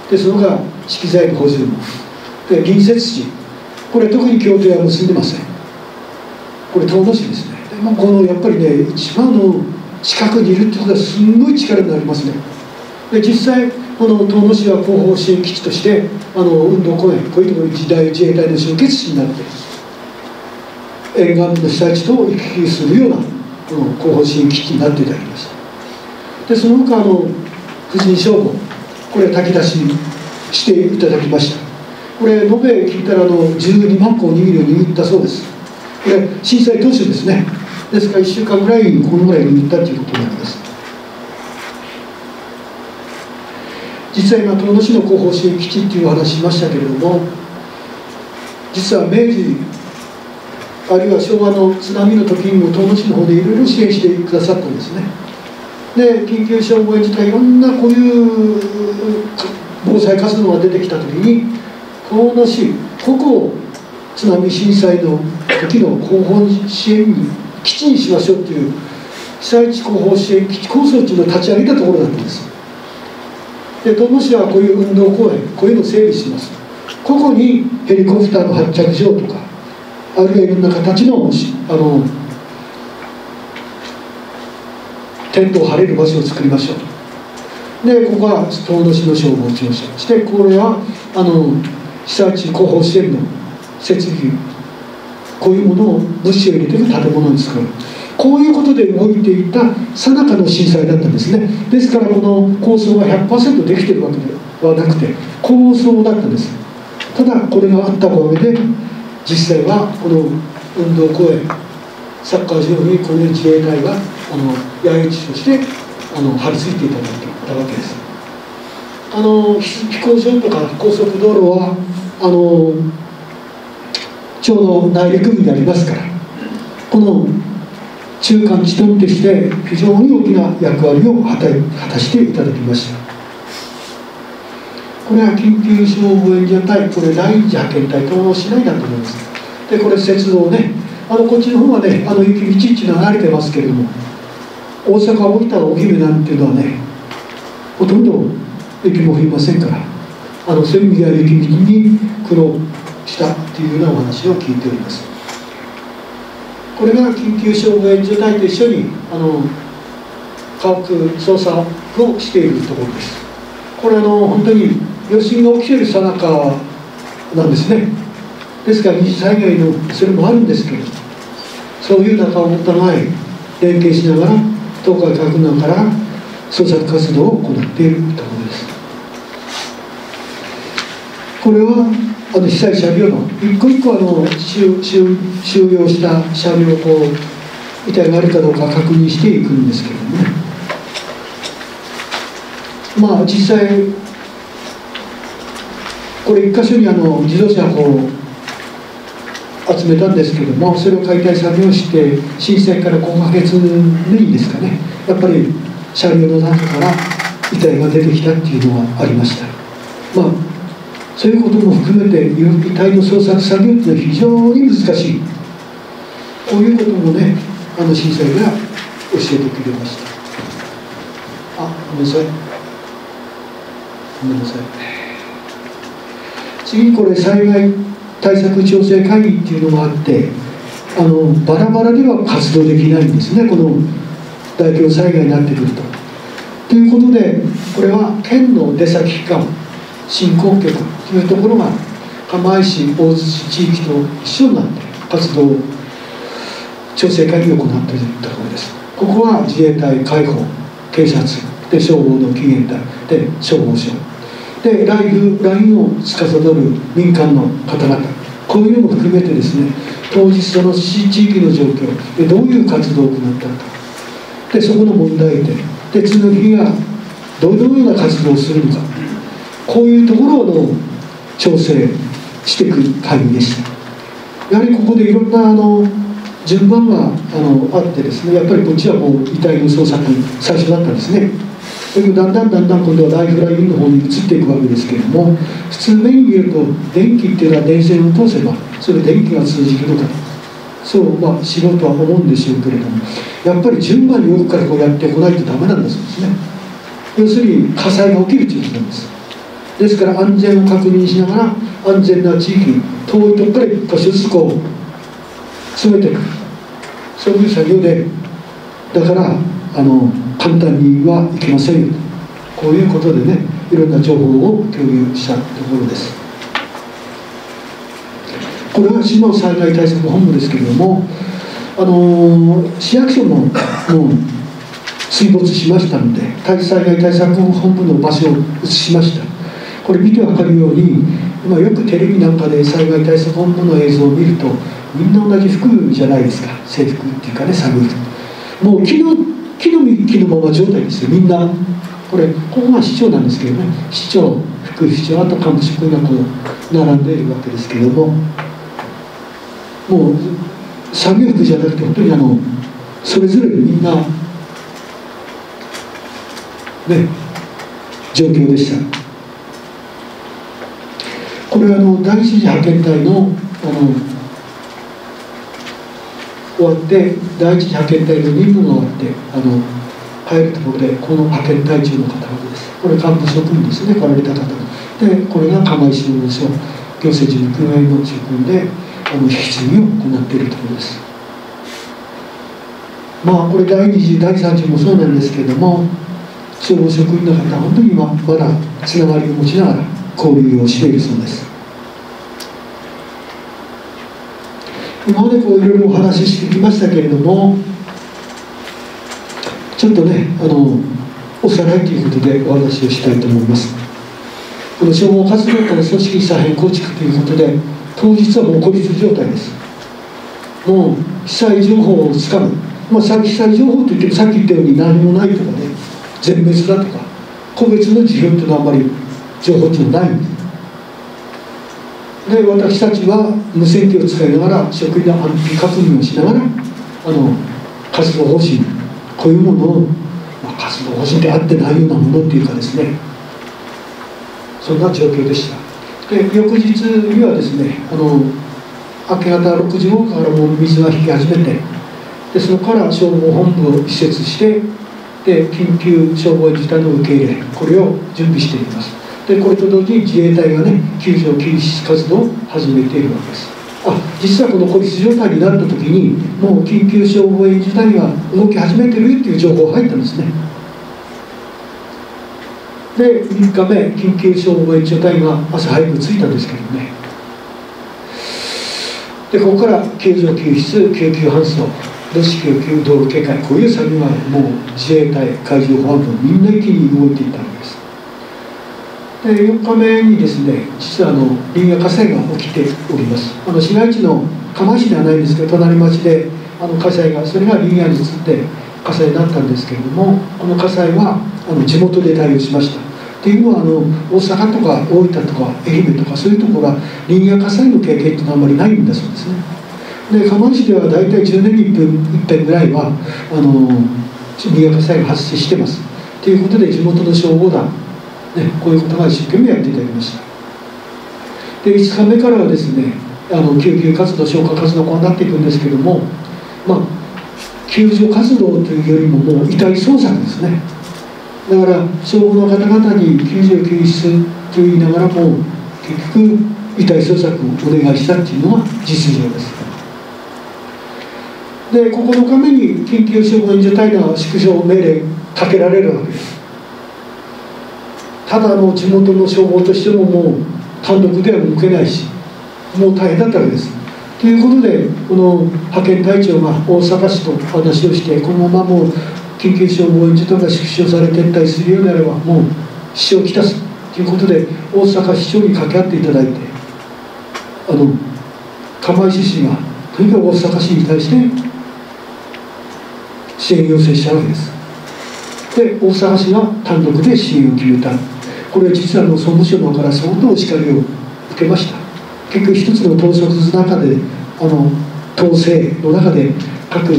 Speaker 1: た。でその他資機材の補充もで隣接地、これ特に協定は結んでません。これ遠野市ですね。でこのやっぱりね、一番近くにいるってことはすんごい力になりますね。で実際この遠野市は後方支援基地として運動公園、こういうところに自衛隊の集結地になって沿岸の被災地と行き来するような後方支援基地になっていただきました。でその他婦人消防、これ炊き出ししていただきました。これ延べ聞いたら12万個おにぎりを握ったそうです。これ震災当初ですね。ですから1週間ぐらいにこのぐらい握ったということになります。実は今遠野市の後方支援基地っていうお話しましたけれども、実は明治あるいは昭和の津波の時にも遠野市の方でいろいろ支援してくださったんですね。で緊急消防援助隊いろんなこういう防災活動が出てきた時に、遠野市ここを津波震災の時の後方支援基地にしましょうっていう被災地後方支援基地構想っていうのを立ち上げたところだったんです。で遠野市はこういう運動公園、こういうのを整備します。ここにヘリコプターの発着場とか、あるいはいろんな形のテントを張れる場所を作りましょう。でここは遠野市の消防庁舎、そしてこれは被災地後方支援の設備、こういうものを物資を入れていく建物に作る、こういうことで動いていた最中の震災だったんですね。ですからこの構想が 100% できているわけではなくて構想だったんです。ただこれがあったおかげで実際はこの運動公園、サッカー場にこの自衛隊が野営地として張り付いていただいていたわけです。飛行場とか高速道路はちょうど内陸部にありますから、この中間地点として非常に大きな役割を果たしていただきました。これは緊急消防援助隊、これ第一派遣隊ともしないだと思います。でこれ鉄道ね、こっちの方はね雪道っていうのは慣れてますけれども、大阪大分のお姫なんていうのはねほとんど雪も降りませんから、そういう意味では雪道に苦労したっていうようなお話を聞いております。これが緊急消防援助隊と一緒に家屋捜索をしているところです。これ本当に余震が起きている最中なんですね。ですから二次災害のそれもあるんですけど、そういう中をお互い連携しながら東海各南から捜索活動を行っているところです。これは被災車両の一個一個収容した車両を遺体があるかどうか確認していくんですけれどもね、実際これ一箇所に自動車を集めたんですけども、それを解体作業して震災から5ヶ月目にですかね、やっぱり車両の中から遺体が出てきたっていうのはありました。そういうことも含めて遺体の捜索作業っていうのは非常に難しい、こういうこともね震災が教えてくれました。ごめんなさいごめんなさい。次にこれ災害対策調整会議っていうのがあって、バラバラでは活動できないんですね、この大規模災害になってくると。ということでこれは県の出先機関、振興局というところが釜石大洲市地域と一緒になって活動調整会議を行っているところです。ここは自衛隊、海保、警察で消防の起源隊で消防署でラインを司る民間の方々、こういうのも含めてですね、当日その地域の状況でどういう活動を行ったのか、でそこの問題点で次の日がどのような活動をするのか、こういうところの調整していく会議でした。やはりここでいろんな順番があってですね、やっぱりこっちはもう遺体の捜索最初だったんですね。だけどだんだん今度はライフラインの方に移っていくわけですけれども、普通目に見ると電気っていうのは電線を通せばそれ電気が通じるのかと、そう素人は思うんでしょうけれども、やっぱり順番に奥からこうやってこないとダメなんだそうですね。要するに火災が起きるということなんです。ですから安全を確認しながら安全な地域、遠いところから一箇所ずつこう詰めていく、そういう作業で、だから簡単にはいけませんよと、こういうことでね、いろんな情報を共有したところです。これは市の災害対策本部ですけれども、市役所も水没しましたので災害対策本部の場所を移しました。これ見て分かるように、今よくテレビなんかで災害対策本部の映像を見るとみんな同じ服じゃないですか、制服っていうかね、寒い服、もう木のまま状態ですよ、みんな。ここが市長なんですけどね、市長、副市長、あと幹部職員がこう並んでいるわけですけれども、もう作業服じゃなくて本当にそれぞれみんなね状況でした。これは第一次派遣隊の終わって、第一次派遣隊の任務が終わって帰るところで、この派遣隊長の方々です。これ幹部職員ですね、来られた方で、これが釜石市の行政事務組合の職員で引き継ぎを行っているところです。これ第2次第3次もそうなんですけれども、消防職員の方は本当にまだつながりを持ちながら交流をしているそうです。今までいろいろお話ししてきましたけれども、ちょっとねおさらいということでお話をしたいと思います。この消防活動から組織再編構築ということで、当日はもう孤立状態です。もう被災情報をつかむ、被災情報といってもさっき言ったように何もないとかね、全滅だとか個別の辞表というのはあんまり情報っていうのはないんです。で私たちは無線機を使いながら職員の安否確認をしながら活動方針、こういうものを、活動方針であってないようなものっていうかですね、そんな状況でした。で翌日にはですね明け方6時頃からもう水が引き始めて、でそこから消防本部を施設して、で緊急消防自体の受け入れ、これを準備しています。でこれと同時に自衛隊がね救助救出活動を始めているわけです。実はこの孤立状態になった時にもう緊急消防員自体が動き始めてるっていう情報が入ったんですね。で3日目緊急消防員自隊が朝早く着いたんですけどね、でここから救助救出、救急搬送、土地救急、道路警戒、こういう作業がもう自衛隊、海上保安部みんな一気に動いていったわけです。で4日目にですね、実は林野火災が起きております。市街地の釜石ではないんですけど、隣町で火災が、それが林野に移って火災になったんですけれども、この火災は地元で対応しました。っていうのは大阪とか大分とか愛媛とかそういうところは林野火災の経験っていうのはあんまりないんだそうですね。で釜石では大体10年に1遍ぐらいは林野火災が発生してます。ということで地元の消防団こういうことが一生懸命やっていただきました。で5日目からはですね救急活動、消火活動こうなっていくんですけども、救助活動というよりももう遺体捜索ですね。だから消防の方々に救助救出と言いながらも結局遺体捜索をお願いしたっていうのが実情です。で9日目に緊急消防員自体の縮小命令かけられるわけです。ただ地元の消防としてももう単独では動けないし、もう大変だったわけです。ということでこの派遣隊長が大阪市と話をして、このままもう緊急消防員自体が縮小され撤退するようであればもう支障をきたすということで大阪市長に掛け合っていただいて、釜石市がとにかく大阪市に対して支援要請したわけです。で大阪市が単独で支援を決めた。これは実は総務省の方から相当叱りを受けました。結局一つの統率の中で統制の中で各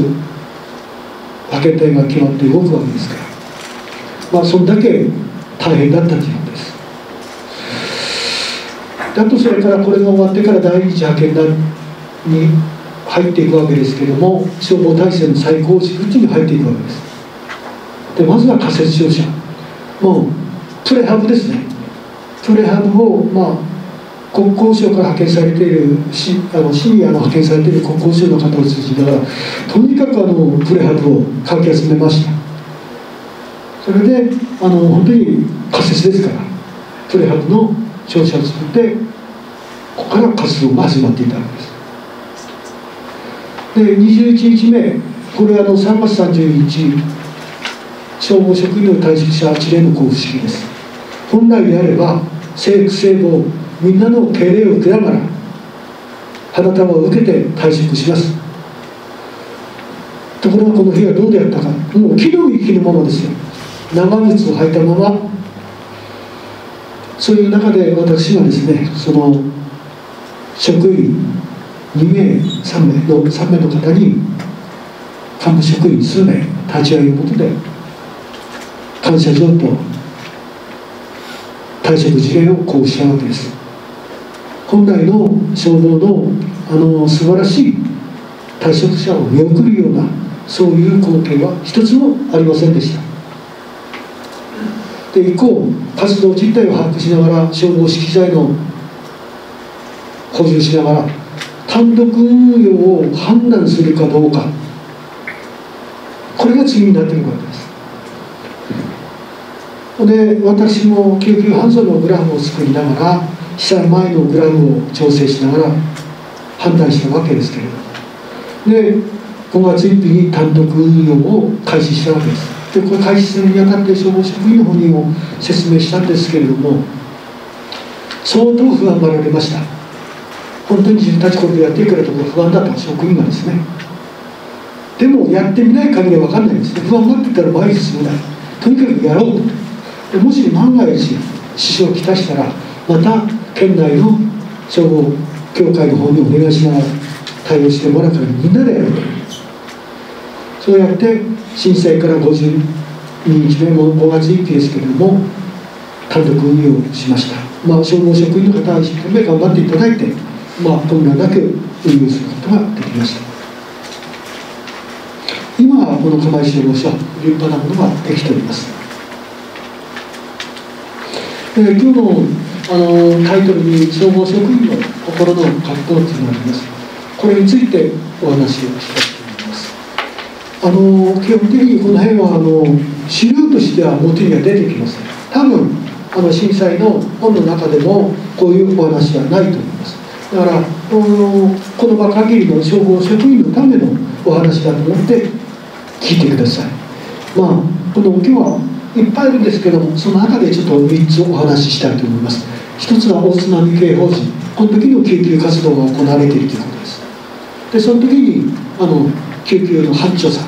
Speaker 1: 派遣隊が決まって動くわけですから、そんだけ大変だったということです。あとそれからこれが終わってから第二次派遣団に入っていくわけですけれども、消防体制の再構築に入っていくわけです。でまずは仮設庁舎、もうプレハブですね。プレハブを国交省から派遣されているシニアの派遣されている国交省の方を通じながらとにかくプレハブをかき集めました。それで本当に仮設ですからプレハブの庁舎を作って、ここから活動が始まっていたわけです。で21日目、これは3月30日消防職員の退職者一例の交付式です。本来であれば制服制防みんなの敬礼を受けながら花束を受けて退職します。ところがこの日はどうであったか、もう木の幹のままですよ。長靴を履いたまま、そういう中で私がですねその職員2名3名の方に幹部職員数名立ち会いのもとで感謝状と退職事例を交付したわけです。本来の消防の素晴らしい退職者を見送るようなそういう光景は一つもありませんでした。で以降活動実態を把握しながら消防資機材の補充しながら単独運用を判断するかどうか、これが次になっているわけです。で私も救急搬送のグラフを作りながら被災前のグラフを調整しながら判断したわけですけれど、で5月1日に単独運用を開始したわけです。でこれ開始するにあたって消防職員の本人を説明したんですけれども、相当不安がられました。本当に自分たちこれでやっていくからとか不安だった職員がですね、でもやってみない限りは分かんないですね。不安になってたら前に進めない、とにかくやろうと。でもし万が一支障をきたしたら、また県内の消防協会の方にお願いしながら対応してもらうから、みんなでやると。そうやって震災から52日目も5月1日ですけれども、単独運用しました。消防職員の方は一生懸命頑張っていただいて、混乱なく運用することができました。今はこの釜石消防署、立派なものができております。今日のタイトルに消防職員の心の葛藤というのがあります。これについてお話をしたいと思います。基本的にこの辺は資料としては表には出てきます。多分震災の本の中でもこういうお話はないと思います。だからこの場限りの消防職員のためのお話だと思って聞いてください。今日はいっぱいあるんですけども、その中でちょっと3つお話ししたいと思います。1つは大津波警報時、この時の救急活動が行われているということです。でその時に救急の班長さん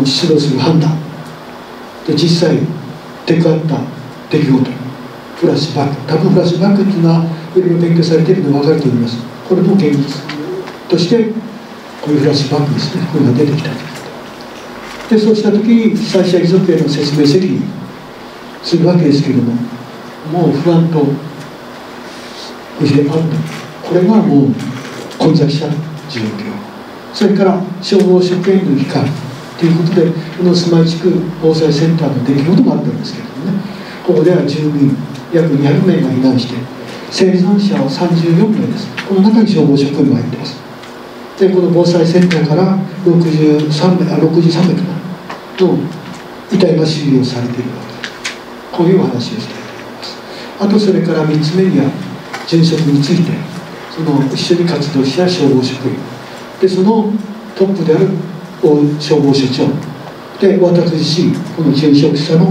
Speaker 1: 出動する判断で、実際出くわった出来事、フラッシュバック、多分フラッシュバックっていうのはいろいろ勉強されているのが分かると思います。これも現実としてこういうフラッシュバックですね、これが出てきたということで、そうした時に被災者遺族への説明責任するわけですけれども、もう不安と不安と、これがもう混雑した状況。それから消防職員の期間ということで、この住まい地区防災センターの出来事もあったんですけれどもね、ここでは住民約200名が避難して、生存者は34名です。この中に消防職員も入っています。でこの防災センターから63名かなの遺体が収容されているわけです。こういうお話をしたいと思います。あとそれから3つ目には殉職について、一緒に活動した消防職員で、そのトップである消防署長で、私自身この殉職者の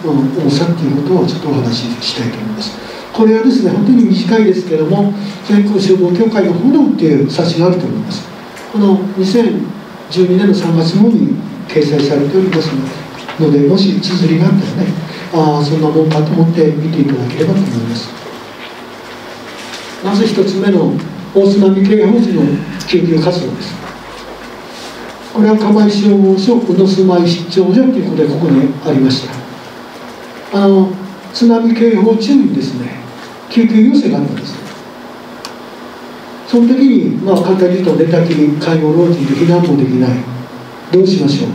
Speaker 1: 重さっていうことをちょっとお話ししたいと思います。これはですね、本当に短いですけれども、全国消防協会の炎っていう冊子があると思います。この2012年の3月号に掲載されておりますので、もし綴りがあったらね、そんなもんかと思って見ていただければと思います。まず1つ目の大津波警報時の救急活動です。これは釜石消防署宇野住まい出張所ということでここにありました。津波警報中にですね、救急要請があったんです。その時に簡単に言うと、寝たきり、介護老人で避難もできない、どうしましょう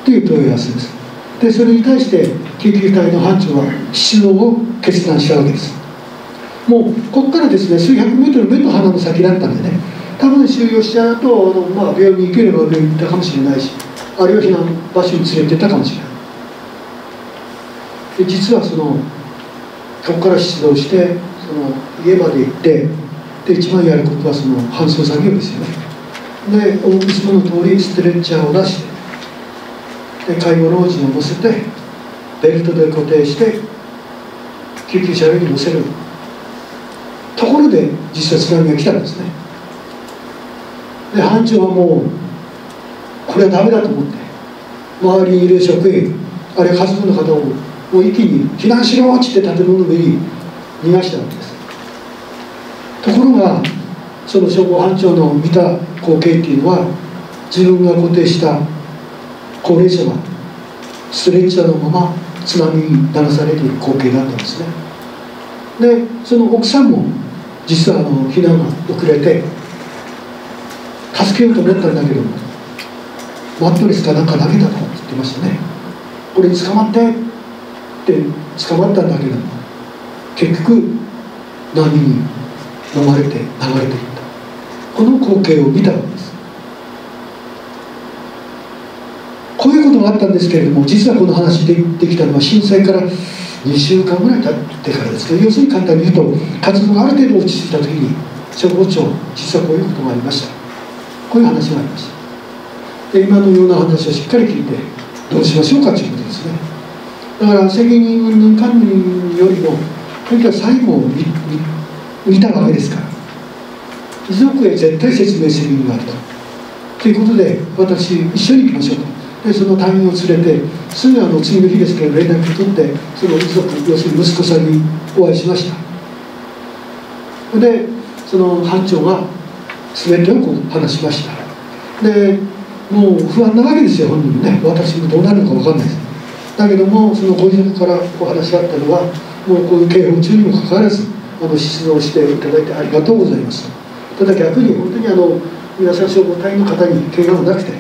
Speaker 1: という問い合わせです。でそれに対して救急隊の班長は出動を決断したわけです。もうここからですね、数百メートル目と鼻の先だったんでね、多分収容しちゃうと病院に行ければ病院に行ったかもしれないし、あるいは避難場所に連れて行ったかもしれない。で実はここから出動して家まで行って、で一番やることは搬送作業ですよね。でいつもの通りストレッチャーを出して、で介護老人を乗せてベルトで固定して救急車両に乗せるところで、実際津波が来たんですね。で班長はもうこれはダメだと思って、周りにいる職員あるいは家族の方をもう一気に避難しろって言って建物の上に逃がしたわけです。ところがその消防班長の見た光景っていうのは、自分が固定した高齢者がストレッチャーのまま津波に流されている光景だったんですね。でその奥さんも実は避難が遅れて助けようと思ったんだけど、マットレスかなんか投げたと言ってましたね。これに捕まってって捕まったんだけど、結局波に飲まれて流れていった、この光景を見たわけです。こういうことがあったんですけれども、実はこの話できたのは震災から2週間ぐらい経ってからですけど、要するに簡単に言うと、活動がある程度落ち着いた時に消防庁、実はこういうことがありました、こういう話がありました。で今のような話をしっかり聞いてどうしましょうかということですね。だから責任云々管理よりも、とにかく最後を見たわけですから、遺族へ絶対説明する意味があるということで、私一緒に行きましょうと。でその隊員を連れてすぐ次の日ですけど連絡を取って、その遺族、要するに息子さんにお会いしました。でその班長が全てをこう話しました。でもう不安なわけですよ、本人もね。私もどうなるのか分かんないです。だけどもそのご遺族からお話があったのは、もうこういう警報中にもかかわらず出動していただいてありがとうございますと。ただ逆に本当に皆さん消防隊員の方に怪我がなくて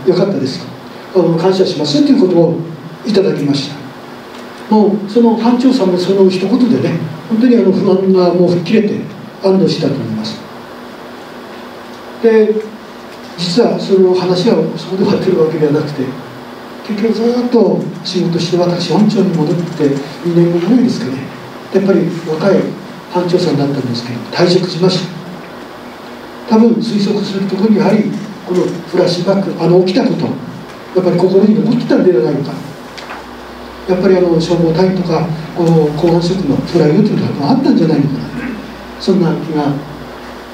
Speaker 1: よかったですと、感謝しますということをいただきました。もうその班長さんもその一言でね、本当に不安がもう吹っ切れて安堵したと思います。で実はその話はそこで終わってるわけではなくて、結局ずっと仕事して私班長に戻って2年後ぐらいですかね、やっぱり若い班長さんだったんですけど退職しました。多分推測するところにやはりこのフラッシュバック起きたこと、やっぱり心に残ってたんではないのか。やっぱり消防隊員とか公安職のプライドというのがあったんじゃないのかな、そんな気が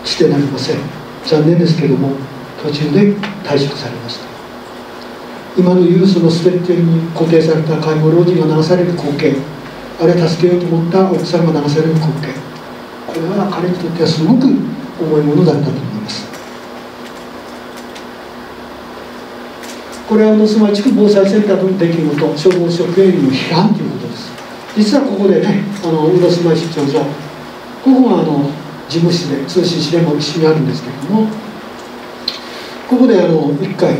Speaker 1: してなりません。残念ですけども途中で退職されました。今のユースのステッチに固定された介護老人が流される光景、あれ助けようと思った奥さんが流される光景、これは彼にとってはすごく重いものだったと思います。これは須磨地区防災センターの出来事、消防職員の批判ということです。実はここでね、須磨市長所、ここが事務室で通信指令も一緒にあるんですけれども、ここで1回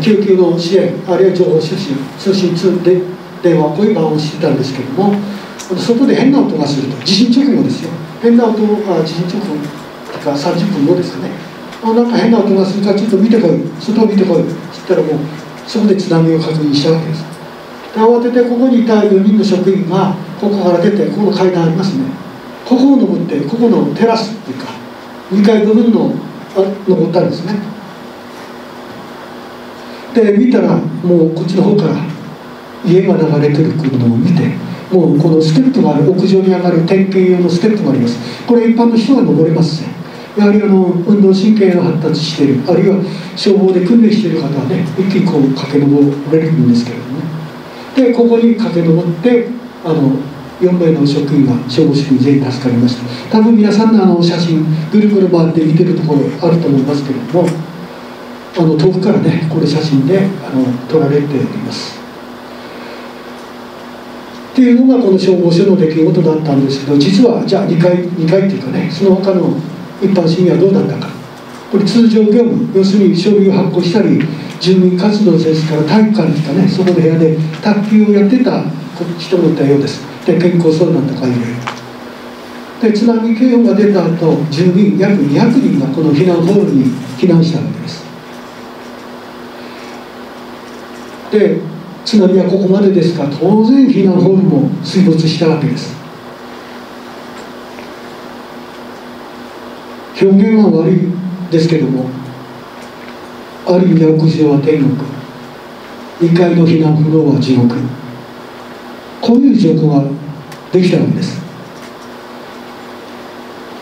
Speaker 1: 救急の支援、あるいは情報収集、通信で電話、こういう番をしてたんですけれども、外で変な音がすると、地震直後ですよ、変な音が地震直後とか30分後ですかね、なんか変な音がするからちょっと見てこい、外を見てこいって言ったら、もうそこで津波を確認したわけです。で慌ててここにいた4人の職員がここから出て、ここの階段ありますね、ここを登って、ここのテラスっていうか2階部分の登ったんですね。で見たらもうこっちの方から家が流れてるのを見て、もうこのステップがある、屋上に上がる点検用のステップがあります。これ一般の人は登れますね。やはり運動神経が発達している、あるいは消防で訓練している方はね、一気にこう駆け上れるんですけれどもね。でここに駆け上って4名の職員が消防職員全員助かりました。多分皆さんの写真ぐるぐる回って見てるところあると思いますけれども、遠くからねこれ写真で撮られております。っていうのがこの消防署の出来事だったんですけど、実はじゃあ2回っていうかね、その他の一般市民はどうだったか。これ通常業務、要するに書類を発行したり、住民活動ですから体育館とかね、そこの部屋で卓球をやってた人もいたようです。で健康相談とかいろいろで、津波警報が出た後、住民約200人がこの避難ホールに避難したわけです。で津波はここまでですから当然避難ホールも水没したわけです。表現は悪いですけども、ある意味屋上は天国、2階の避難フロアは地獄、こういう状況ができたわけです。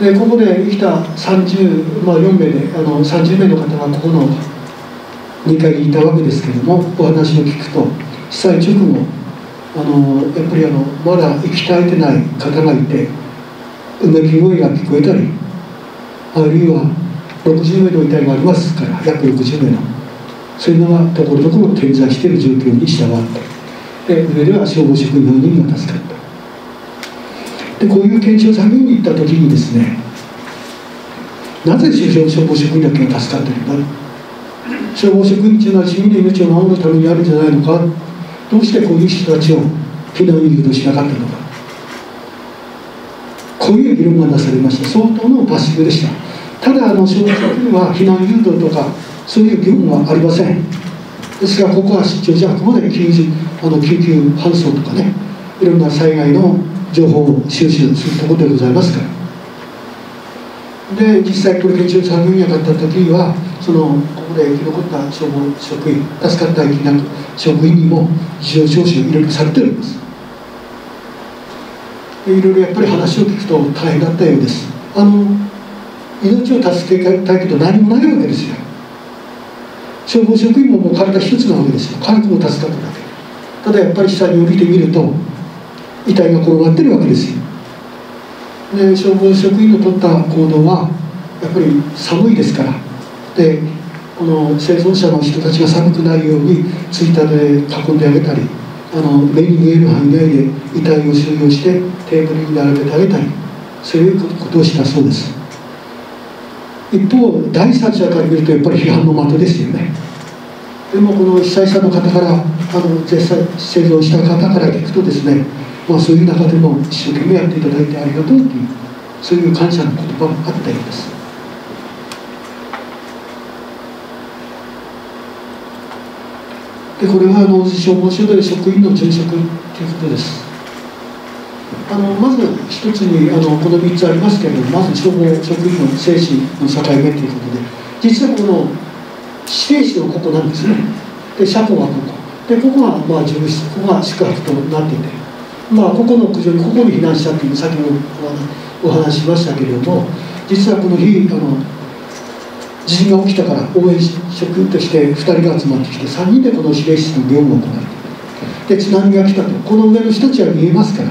Speaker 1: でここで生きた4名で30名の方がここの2階にいたわけですけれども、お話を聞くと被災直後やっぱりまだ息絶えてない方がいて、うめき声が聞こえたり、あるいは60名の遺体がありますから、約60名のそういうのがところどころ点在している状況に従って、上では消防職員4人が助かった。でこういう検証作業に行った時にですね、なぜ消防職員だけが助かっているんだ、消防職員というのは市民の命を守るためにあるんじゃないのか、どうしてこういう人たちを避難誘導しなかったのか、こういう議論がなされました。相当のパッシブでした。ただ消防職員は避難誘導とかそういう義務はありません。ですからここは出張じゃあくまで救急搬送とかね、いろんな災害の情報を収集するところでございますから。で実際これ検証作業に当たった時にはここで生き残った消防職員、助かった生き残った職員にも事情聴取いろいろされております。いろいろやっぱり話を聞くと大変だったようです。命を助けたいけど何もないわけですよ。消防職員ももう体一つなわけですよ。軽くも助かっただけ。ただやっぱり下に降りてみると遺体が転がってるわけですよ。で消防職員の取った行動はやっぱり寒いですから、でこの生存者の人たちが寒くないようについたで囲んであげたり、目に見える範囲内で遺体を収容してテーブルに並べてあげたり、そういうことをしたそうです。一方第三者から見るとやっぱり批判の的ですよね。でもこの被災者の方から実際生存した方から聞くとですね、そういう中でも一生懸命やっていただいてありがとうという、そういう感謝の言葉があったようです。でこれは消防署で職員の殉職ということです。まず一つにこの3つありますけれども、まず消防職員の生死の境目ということで、実はこの指定室のここなんですね。で車庫はここで、ここが事務室、ここが宿泊となっていて、ここの屋上にここに避難したという先ほどお話ししましたけれども、実はこの日地震が起きたから応援職員として2人が集まってきて3人でこの指令室の業務を行ってで津波が来たと、この上の人たちは見えますから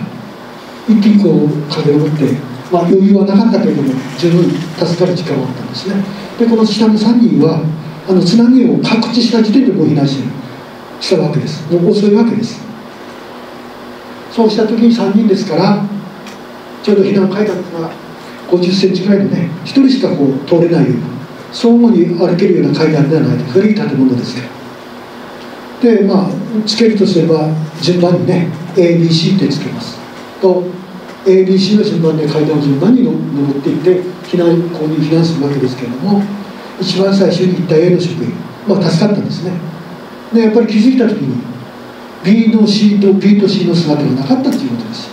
Speaker 1: 一気にこう駆け上って余裕はなかったけれども十分助かる時間はあったんですね。でこの下の3人は津波を確知した時点でもう避難したわけです。もう遅いわけです。そうした時に3人ですから、ちょうど避難階段が50センチぐらいのね1人しかこう通れないような相互に歩けるような階段ではないと、古い建物ですよ。でつけるとすれば順番にね ABC ってつけますと、 ABC の順番で階段を順番に登っていってここに避難するわけですけれども、一番最初に行った A の職員助かったんですね。でやっぱり気づいた時に B と C の姿がなかったということです。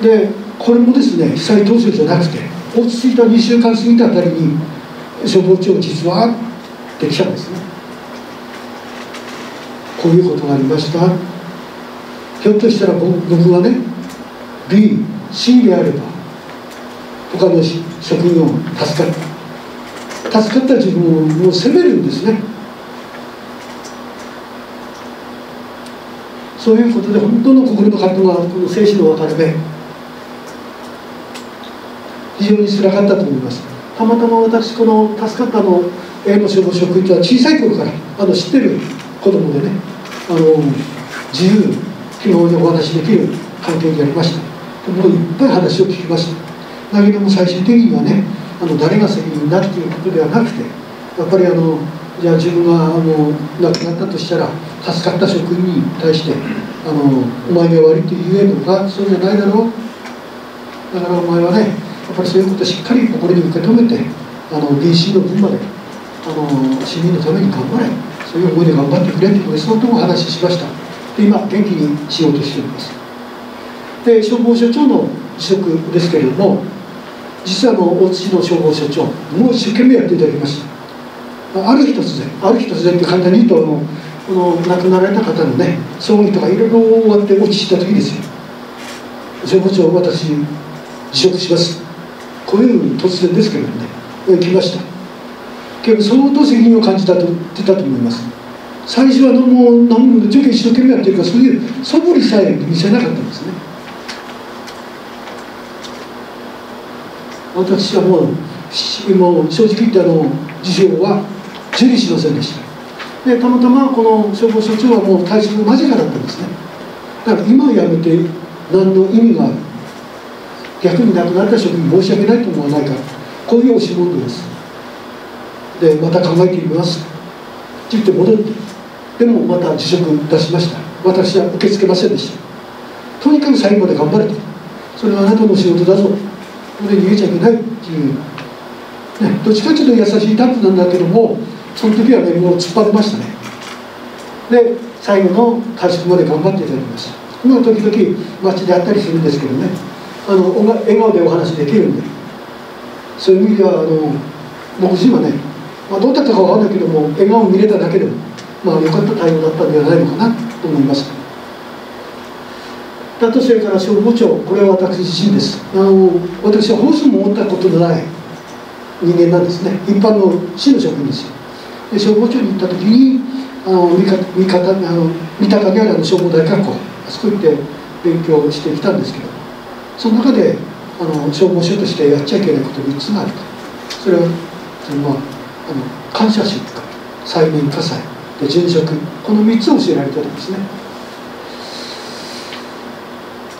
Speaker 1: でこれもですね被災当初じゃなくて落ち着いた2週間過ぎたあたりに消防庁実はできたんですね。こういうことがありました。ひょっとしたら僕はね B、C であれば他の職員を助かった自分を責めるんですね。そういうことで本当の心の葛藤がこの生死の分かれ目、非常につらかったと思います。たまたま私この助かったA の消防職員とは小さい頃から知ってる子供でね、自由気ままにお話しできる関係にありました。もういっぱい話を聞きました。だけども最終的にはね誰が責任だっていうことではなくて、やっぱりじゃあ自分が亡くなったとしたら助かった職員に対してお前が悪いと言えるのか、そうじゃないだろう、だからお前はねやっぱりそういうことをしっかり心に受け止めてBC の分まで市民のために頑張れ、そういう思いで頑張ってくれということで相当お話ししました。で今元気にしようとしております。で消防署長の辞職ですけれども、実は大津市の消防署長もう一生懸命やっていただきました。ある日突然って簡単に言うとこの亡くなられた方のね葬儀とかいろいろ終わって落ちた時ですよ。消防長私辞職します、こういう突然ですけれどもね行きました。けど相当責任を感じたと言ってたと思います。最初はもう一生懸命やってるからそういう素振りさえ見せなかったんですね。私はもう正直言って辞表は受理しませんでした。でたまたまこの消防署長はもう退職間近だったんですね。だから今辞めて何の意味がある、逆に亡くなった職員申し訳ないと思わないから、こういう押し問答です。でまた考えてみますって言って戻って、でもまた辞職出しました。私は受け付けませんでした。とにかく最後まで頑張れと、それはあなたの仕事だぞ、これ逃げちゃいけないっていう、どっちかというと優しいタイプなんだけども、その時はねもう突っ張りましたね。で最後の退職まで頑張っていただきました。今時々街で会ったりするんですけどね、笑顔でお話できるんで、そういう意味では僕自身はね、どうだったかわからないけども笑顔を見れただけでも良かった対応だったんではないのかなと思います。あとそれから消防庁、これは私自身です。私はホースも持ったことのない人間なんですね。一般の市の職員ですよ。で消防庁に行った時に三鷹にある消防大学校、あそこ行って勉強してきたんですけど、その中で消防署としてやっちゃいけないこと3つがあると。それは感謝集とか再燃火災で殉職、この3つを教えられてるんですね。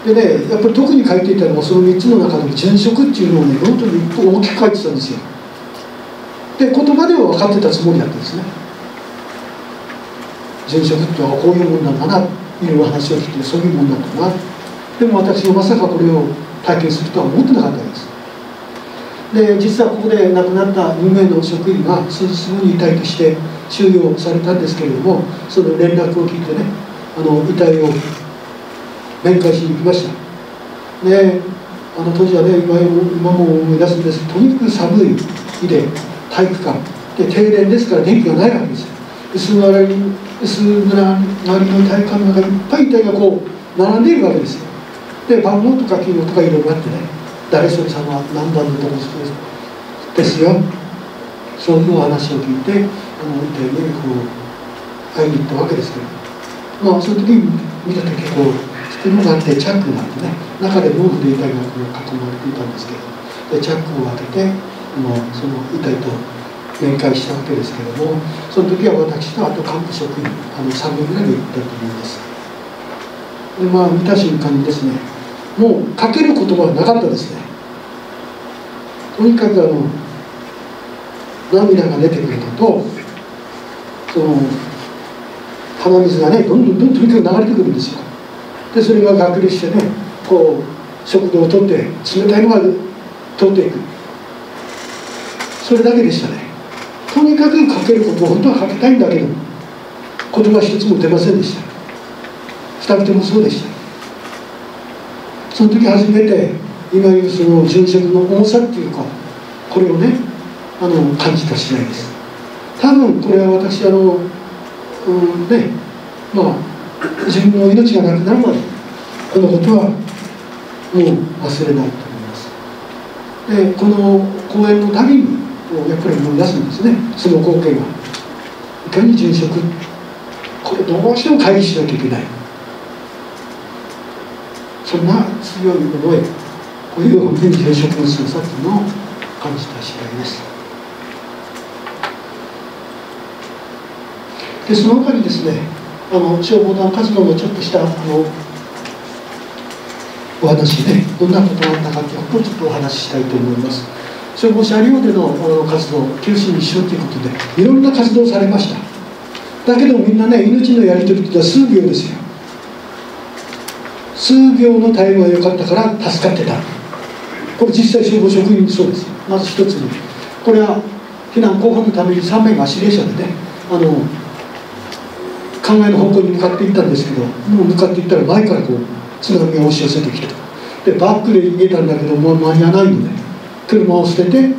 Speaker 1: でね、やっぱり特に書いていたのはその3つの中でも殉職っていうのをね、ノートに大きく書いてたんですよ。で言葉では分かってたつもりだったんですね。殉職ってのはこういうもんなんだな、いろいろ話を聞いてそういうもんなんだな。でも私はまさかこれを体験するとは思ってなかったわけです。で実はここで亡くなった2名の職員が数日後に遺体として収容されたんですけれども、その連絡を聞いてね、遺体を面会しに行きました。で当時はね、今も思い出すんです。とにかく寒い日で体育館で停電ですから電気がないわけですよ。薄暗がりの体育館の中にいっぱい遺体がこう並んでいるわけですよ。で番号とか記号とかいろいろあってね、誰それさんは何番のとこですよ、そういうお話を聞いて遺体にこう会いに行ったわけですけど、その時に見た時こう袋があってチャックがあってね、中で毛布で遺体がこう囲まれていたんですけど、でチャックを開けてその遺体と面会したわけですけれども、その時は私とあと幹部職員3名ぐらいで行ったと思います。で見た瞬間にですね、もうかける言葉はなかったですね。とにかく涙が出てくるのと、その鼻水がねどんどんとにかく流れてくるんですよ。でそれが学歴してね、こう食道を取って冷たいのが通っていく、それだけでしたね。とにかくかけることを本当はかけたいんだけど言葉一つも出ませんでした。2人ともそうでした。その時初めて今言うその殉職の重さっていうか、これをね感じた次第です。多分これは私自分の命がなくなるまでこのことはもう忘れないと思います。でこの講演のたびにやっぱり思い出すんですね。その光景がいかに殉職、これどうしても回避しなきゃいけない、そんな強い思い、こういう本当に殉職の強さというのを感じた次第です。でその他にですね、消防団活動のちょっとしたお話でどんなことがあったかということをちょっとお話ししたいと思います。消防車両での活動、九死に一生ということでいろんな活動をされました。だけどみんなね、命のやり取りというのは数秒ですよ。数秒のタイムが良かったから助かってた。これ実際消防職員もそうですよ。まず一つに、これは避難候補のために3名が指令車でね、考えの方向に向かっていったんですけど、もう向かっていったら前からこう津波が押し寄せてきて、でバックで逃げたんだけどもう間に合わないので車を捨てて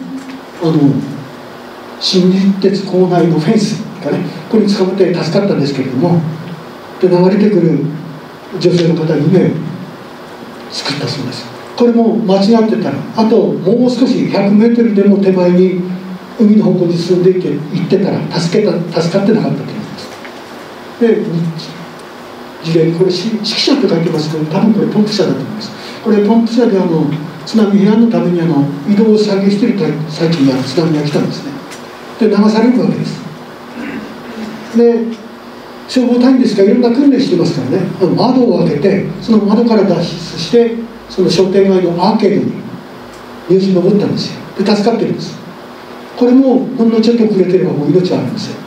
Speaker 1: 新鉄構内のフェンスがね、これに捕まって助かったんですけれども、で流れてくる女性の方2名救ったそうです。これも間違ってたらあともう少し100メートルでも手前に海の方向に進んで行ってたら助かってなかったということです。で事例にこれ指揮者って書いてますけど、多分これポンプ車だと思います。これポンプ車で津波避難のために移動を作業している最中に津波が来たんですね。で流されるわけです。で消防隊員ですからいろんな訓練してますからね、窓を開けてその窓から脱出してその商店街のアーケードによじ登ったんですよ。で助かってるんです。これもほんのちょっと遅れてればもう命はあるんですよ。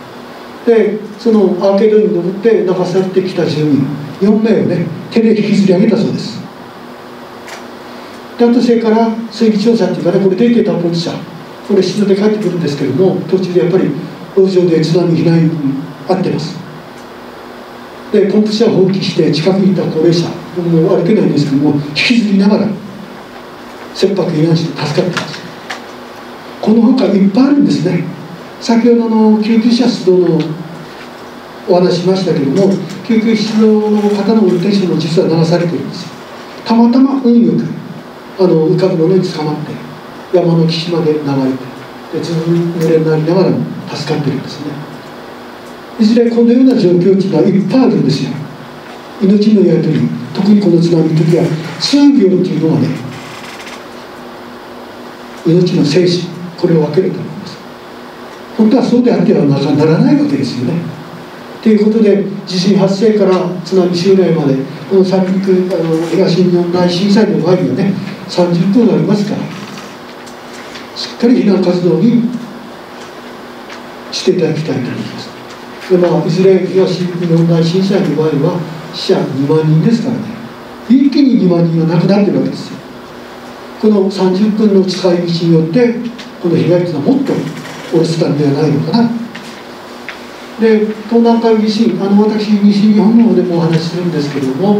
Speaker 1: でそのアーケードに登って流されてきた住民4名をね手で引きずり上げたそうです。であとそれから水気調査っていうかね、これ出てたポンプ車、これ出動で帰ってくるんですけども、途中でやっぱり路上で津波避難に遭ってます。でポンプ車を放棄して近くにいた高齢者、もう歩けないんですけども引きずりながら切迫避難して助かってます。この他いっぱいあるんですね。先ほどの救急車出動のお話しましたけども、救急出動の方の運転手も実は流されてるんですよ。たまたま運よく浮かぶものに捕まって山の岸まで流れて、でずっと濡れになりながらも助かってるんですね。いずれこのような状況っていうのはいっぱいあるんですよ。命のやり取り、特にこの津波の時は数秒っていうのはね、命の生死、これを分けると思います。本当はそうであってはならないわけですよね。ということで、地震発生から津波襲来まで、この三陸東日本大震災の場合にはね、30分ありますから、しっかり避難活動にしていただきたいと思います。でいずれ東日本大震災の場合は死者2万人ですからね、一気に2万人が亡くなっているわけですよ。この30分の使い道によってこの被害というのはもっと下ろせたんではないのかな。で東南海地震、私西日本の方でもお話しするんですけれども、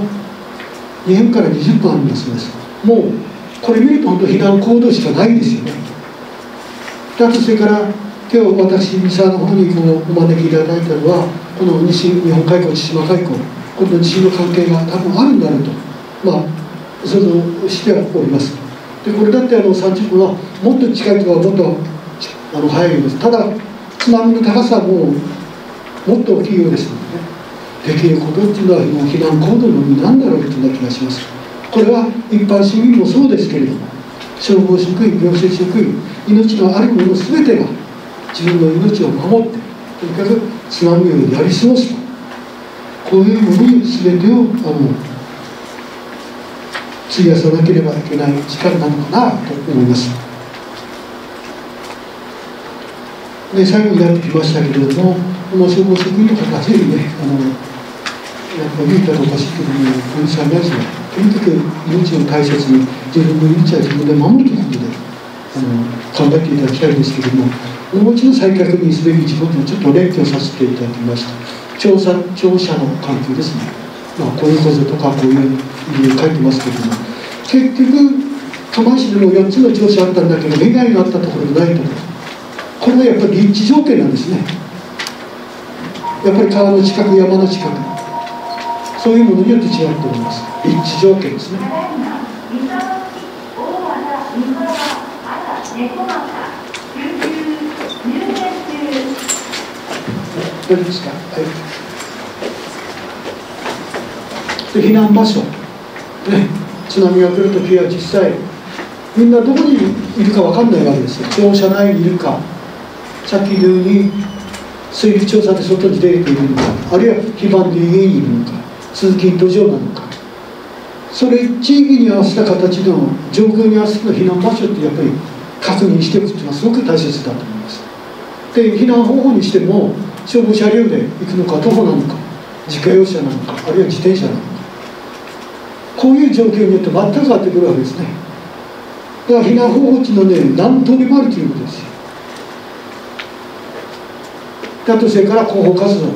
Speaker 1: 2分から20分ありますのです。もうこれ見ると本当避難行動しかないですよね。2つ、それから今日私三沢の方にお招きいただいたのは、この西日本海溝、千島海溝、この地震の関係が多分あるんだろうと想像してはおります。でこれだって30分はもっと近いとかもっと早いようです。ただ津波の高さももっと大きいようですのでね、できることっていうのは避難行動のみなんだろうというような気がします。これは一般市民もそうですけれども、消防職員、行政職員、命のあるもの全てが自分の命を守って、とにかく津波をやり過ごすと、こういうものに全てを費やさなければいけない時間なのかなと思います。で最後になってきましたけれども、この消防職員の方はぜひね、やっぱり言うたらおかしいけども、この災害時はとにかく命を大切に、自分の命は自分で守るということで考えていただきたいんですけれども、もう一度再確認すべき事項をちょっと連挙させていただきました。庁舎の関係ですね。こういうこととかこういう理由書いてますけれども、結局釜石でも4つの庁舎あったんだけど、被害があったところがないところ、これはやっぱり立地条件なんですね。やっぱり川の近く、山の近く、そういうものによって違っております。立地条件ですね。大丈夫ですか。はい。で避難場所、ね、津波が来るときは実際みんなどこにいるか分かんないわけですよ。庁舎内にいるか、さっきのように水利調査で外に出ているのか、あるいは非番で家にいるのか、通勤途上なのか、それ地域に合わせた形の状況に合わせた避難場所ってやっぱり確認しておくというのはすごく大切だと思います。で避難方法にしても消防車両で行くのか、徒歩なのか、自家用車なのか、あるいは自転車なのか、こういう状況によって全く変わってくるわけですね。だから避難方法っていうのはね、何通りもあるということですよ。あとそれから広報活動、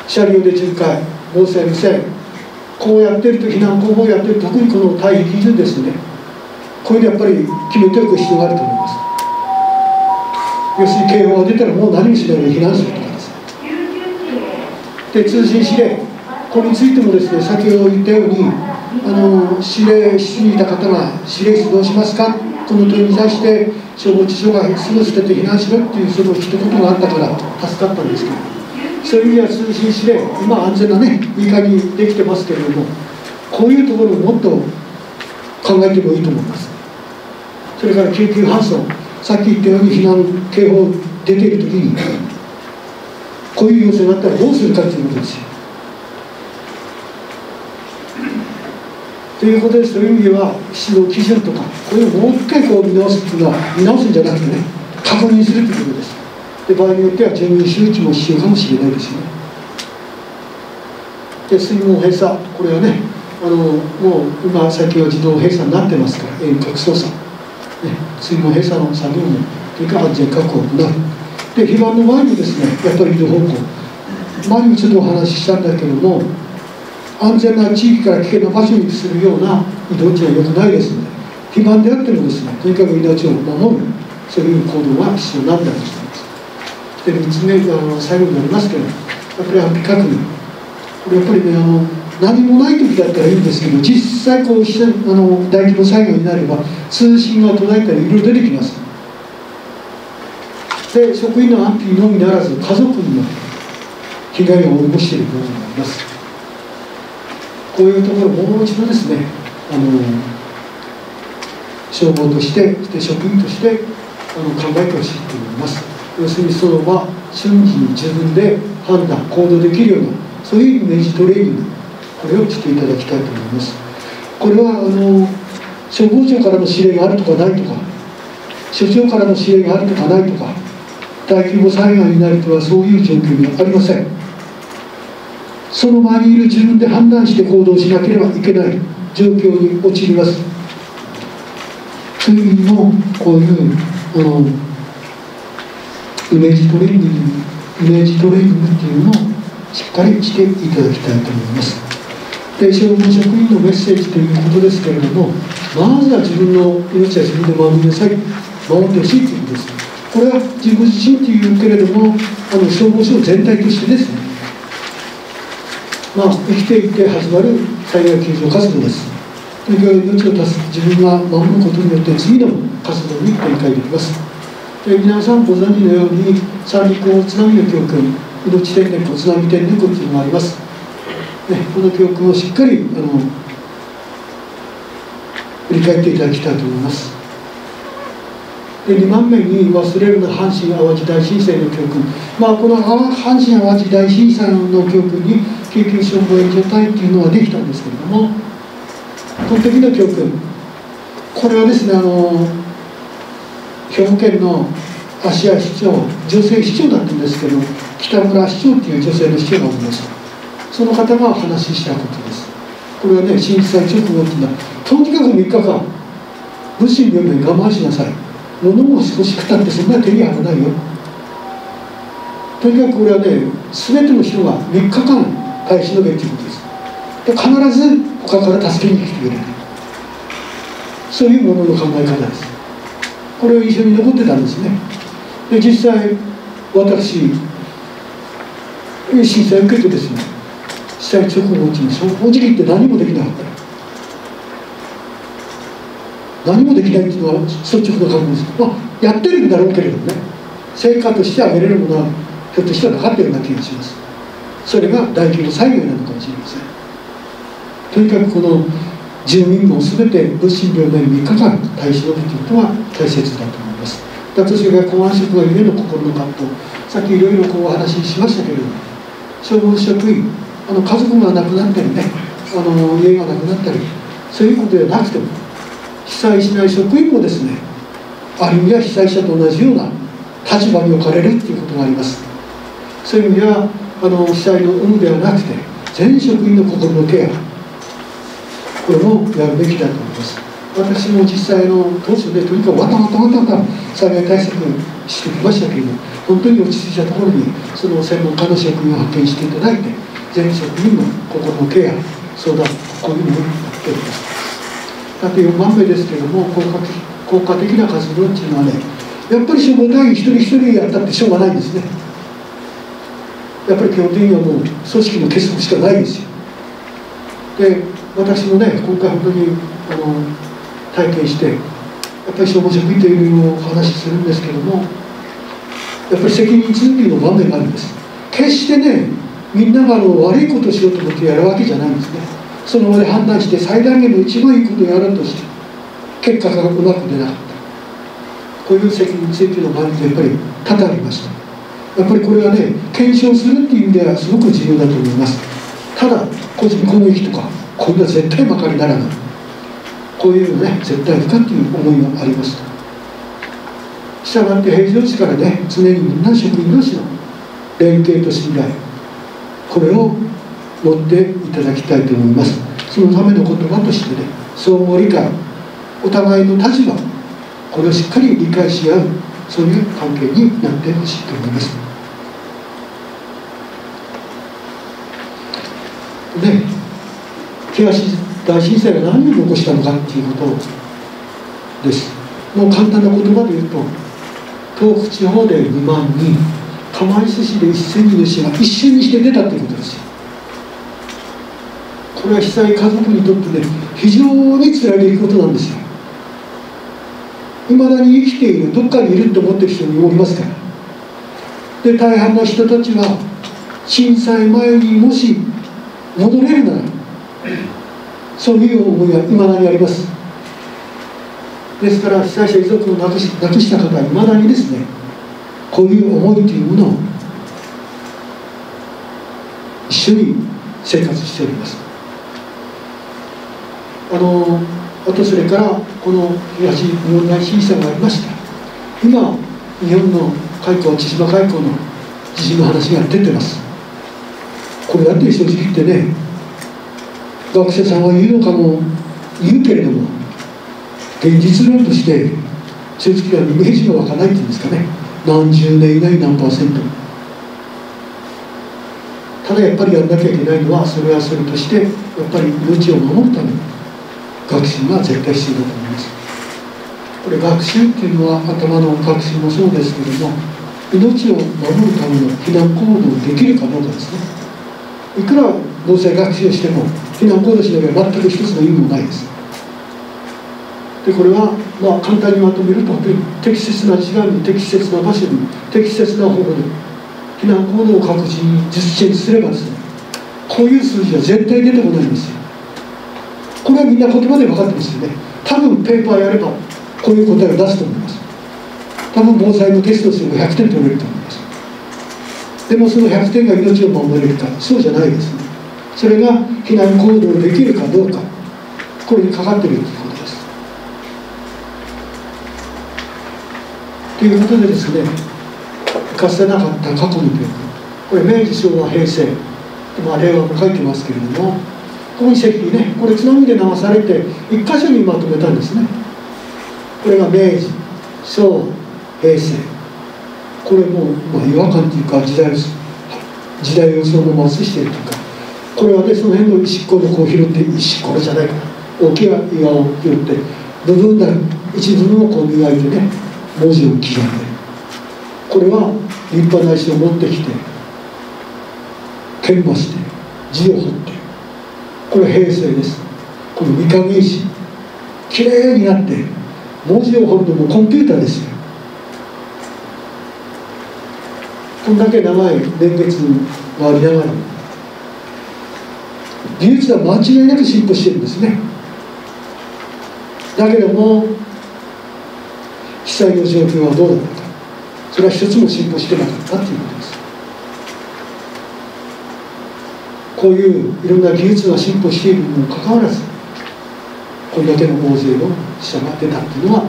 Speaker 1: 車両で巡回、防災無線、こうやってると、避難広報をやってると、特にこの退避基準ですね、これでやっぱり決めておく必要があると思います。要するに警報が出たらもう何もしないで避難するとかですね。で通信指令、これについてもですね、先ほど言ったように指令室にいた方が指令室どうしますか、この問いに対して消防庁がすぐ捨てて避難しろっていうその一言があったから助かったんですけど、そういう意味では通信指令、今安全なねいい加減にできてますけれども、こういうところをもっと考えてもいいと思います。それから救急搬送、さっき言ったように避難警報出ているときにこういう要請があったらどうするかということですよ。ということで、そういう意味では指導基準とかこれをもう一回見直すというのは、見直すんじゃなくてね、確認するということです。で場合によっては住民周知も必要かもしれないですよね。で水門閉鎖、これはねもう今最近は自動閉鎖になってますから、遠隔操作、ね、水門閉鎖の作業もというか安全確保を行う。で避難の前にですね、やっぱり移動方向、前にちょっとお話ししたんだけども、安全な地域から危険な場所にするような移動地は良くないですので、避難であってもですね、とにかく命を守る、そういう行動が必要なんだと思います。で3つ目、最後になりますけど、やっぱり安否確認、これやっぱりね、何もない時だったらいいんですけど、実際こう大規模災害になれば通信が途絶えたりいろいろ出てきます。で、職員の安否のみならず家族にも被害を及ぼしている部分があります。こういうところをもう一度ですね、消防として、職員として考えてほしいと思います。要するにその瞬時に自分で判断行動できるような、そういうイメージトレーニング、これをしていただきたいと思います。これは消防庁からの指令があるとかないとか、所長からの指令があるとかないとか、大規模災害になるとはそういう状況にはありません。その場にいる自分で判断して行動しなければいけない状況に陥ります。そういう意味のこういうイメージトレーニングっていうのをしっかりしていただきたいと思います。で、消防職員のメッセージということですけれども、まずは自分の命は自分で守りなさい、守ってほしいということです。これは自分自身というけれども、消防署全体としてですね、生きていって始まる災害救助活動です。とにかく命を自分が守ることによって次の活動に展開できます。で、皆さんご存知のように三陸津波の教訓、命天然津波天然というのがあります。この教訓をしっかり振り返っていただきたいと思います。で、2番目に忘れるな阪神・淡路大震災の教訓、この阪神・淡路大震災の教訓に救急消防援助隊っていうのはできたんですけれども、この時の教訓、これはですね、兵庫県の芦屋市長、女性市長だったんですけど、北村市長っていう女性の市長がおりました。その方がお話ししたことです。これはね、震災直後っていうのは、とにかく3日間物資の面で我慢しなさい、物も少し食ったってそんな手に入らないよ。とにかくこれはね、全ての人が3日間耐え忍べということです。で、必ず他から助けに来てくれる、そういうものの考え方です。これは印象に残ってたんですね。で、実際私震災を受けてですね、被災直後のうちに正直言って何もできなかった。何もできないというのは率直な感じです。やってるんだろうけれどもね、成果として挙げれるものはひょっとしたらなかったような気がします。それが大規模災害なのかもしれません。とにかくこの住民も全て物心両面3日間耐え忍ぶということは大切だと思います。私が公安職がゆえの心の葛藤、さっきいろいろこうお話ししましたけれども、消防職員、家族が亡くなったりね、家がなくなったり、そういうことではなくても、被災しない職員もですね、ある意味は被災者と同じような立場に置かれるということがあります。そういう意味では被災の有無ではなくて、全職員の心のケア、これもやるべきだと思います。私も実際当初でとにかくわた災害対策してきましたけれども、本当に落ち着いたところにその専門家の職員を派遣していただいて、全職員の心のケア、相談、こういうものになっております。あと4番目ですけれども、効果的な活動っていうのはね、やっぱり消防隊員一人一人やったってしょうがないんですね。やっぱり基本的にはもう組織の結束しかないですよ。で、私もね、今回本当に体験して、やっぱり消防職員というお話しするんですけども、やっぱり責任追及の場面があるんです。決してね、みんなが悪いことをしようと思ってやるわけじゃないんですね。その場で判断して最大限の一番いいことをやろうとして、結果がうまく出なかった。こういう責任追及の場面ってやっぱり多々ありました。やっぱりこれはね、検証するっていう意味ではすごく重要だと思います。ただ、個人攻撃とか、こういうのは絶対まかりならない。こういうのね、絶対不可っていう思いがあります。したがって平常時からね、常にみんな職員同士の連携と信頼、これを持っていただきたいと思います。そのための言葉としてね、相互理解、お互いの立場、これをしっかり理解し合う、そういう関係になってほしいと思います。で、東大震災が何を残したのかっていうことです。もう簡単な言葉で言うと、東北地方で2万人、釜石市で1000人の死が一瞬にして出たということですよ。これは被災家族にとってね、非常につらい出来事なんですよ。いまだに生きている、どっかにいると思ってる人におりますから。で、大半の人たちは震災前にもし戻れるなら、そういう思いがいまだにあります。ですから被災者遺族を亡くした方はいまだにですね、こういう思いというものを一緒に生活しております。あとそれからこの東日本大震災がありました。今日本の海溝、千島海溝の地震の話が出てます。これだって正直言ってね、学生さんは言うのかも言うけれども、現実論として正直なイメージが湧かないっていうんですかね。何十年以内何%。ただやっぱりやらなきゃいけないのは、それはそれとしてやっぱり命を守るために学習が絶対必要だと思います。これ学習っていうのは頭の学習もそうですけれども、命を守るための避難行動できるかどうかですね。いくら防災学習をしても避難行動しなければ全く一つの意味もないです。でこれは簡単にまとめると、本当に適切な時間に適切な場所に適切な方法で避難行動を確実に実践すればですね、こういう数字は絶対出てこないんですよ。これはみんな言葉で分かってますよね。多分ペーパーやればこういう答えを出すと思います。多分防災のテストをすれば100点取れると思います。でもその100点が命を守れるか、そうじゃないですね。それが避難行動できるかどうか、これにかかっているということです。ということでですね、かつてなかった過去の記憶、これ明治、昭和、平成、令和も書いてますけれども、ここに石碑ね、これ津波で流されて一箇所にまとめたんですね。これが明治、昭和、平成、これも違和感というか時代をそのまま映しているというか、これはね、その辺の石ころをこう拾って、石ころじゃないかな、大きな岩を拾って部分だ、一部分をこう磨いてね、文字を刻んで、これは立派な石を持ってきて研磨して字を彫って、これ平成です。この御影石きれいになって文字を彫るのもコンピューターですよ。こんだけ長い年月がありながらも技術は間違いなく進歩しているんですね。だけども被災の状況はどうだったか、それは一つも進歩してなかったということです。こういういろんな技術が進歩しているにもかかわらず、これだけの大勢の死者が出たというのは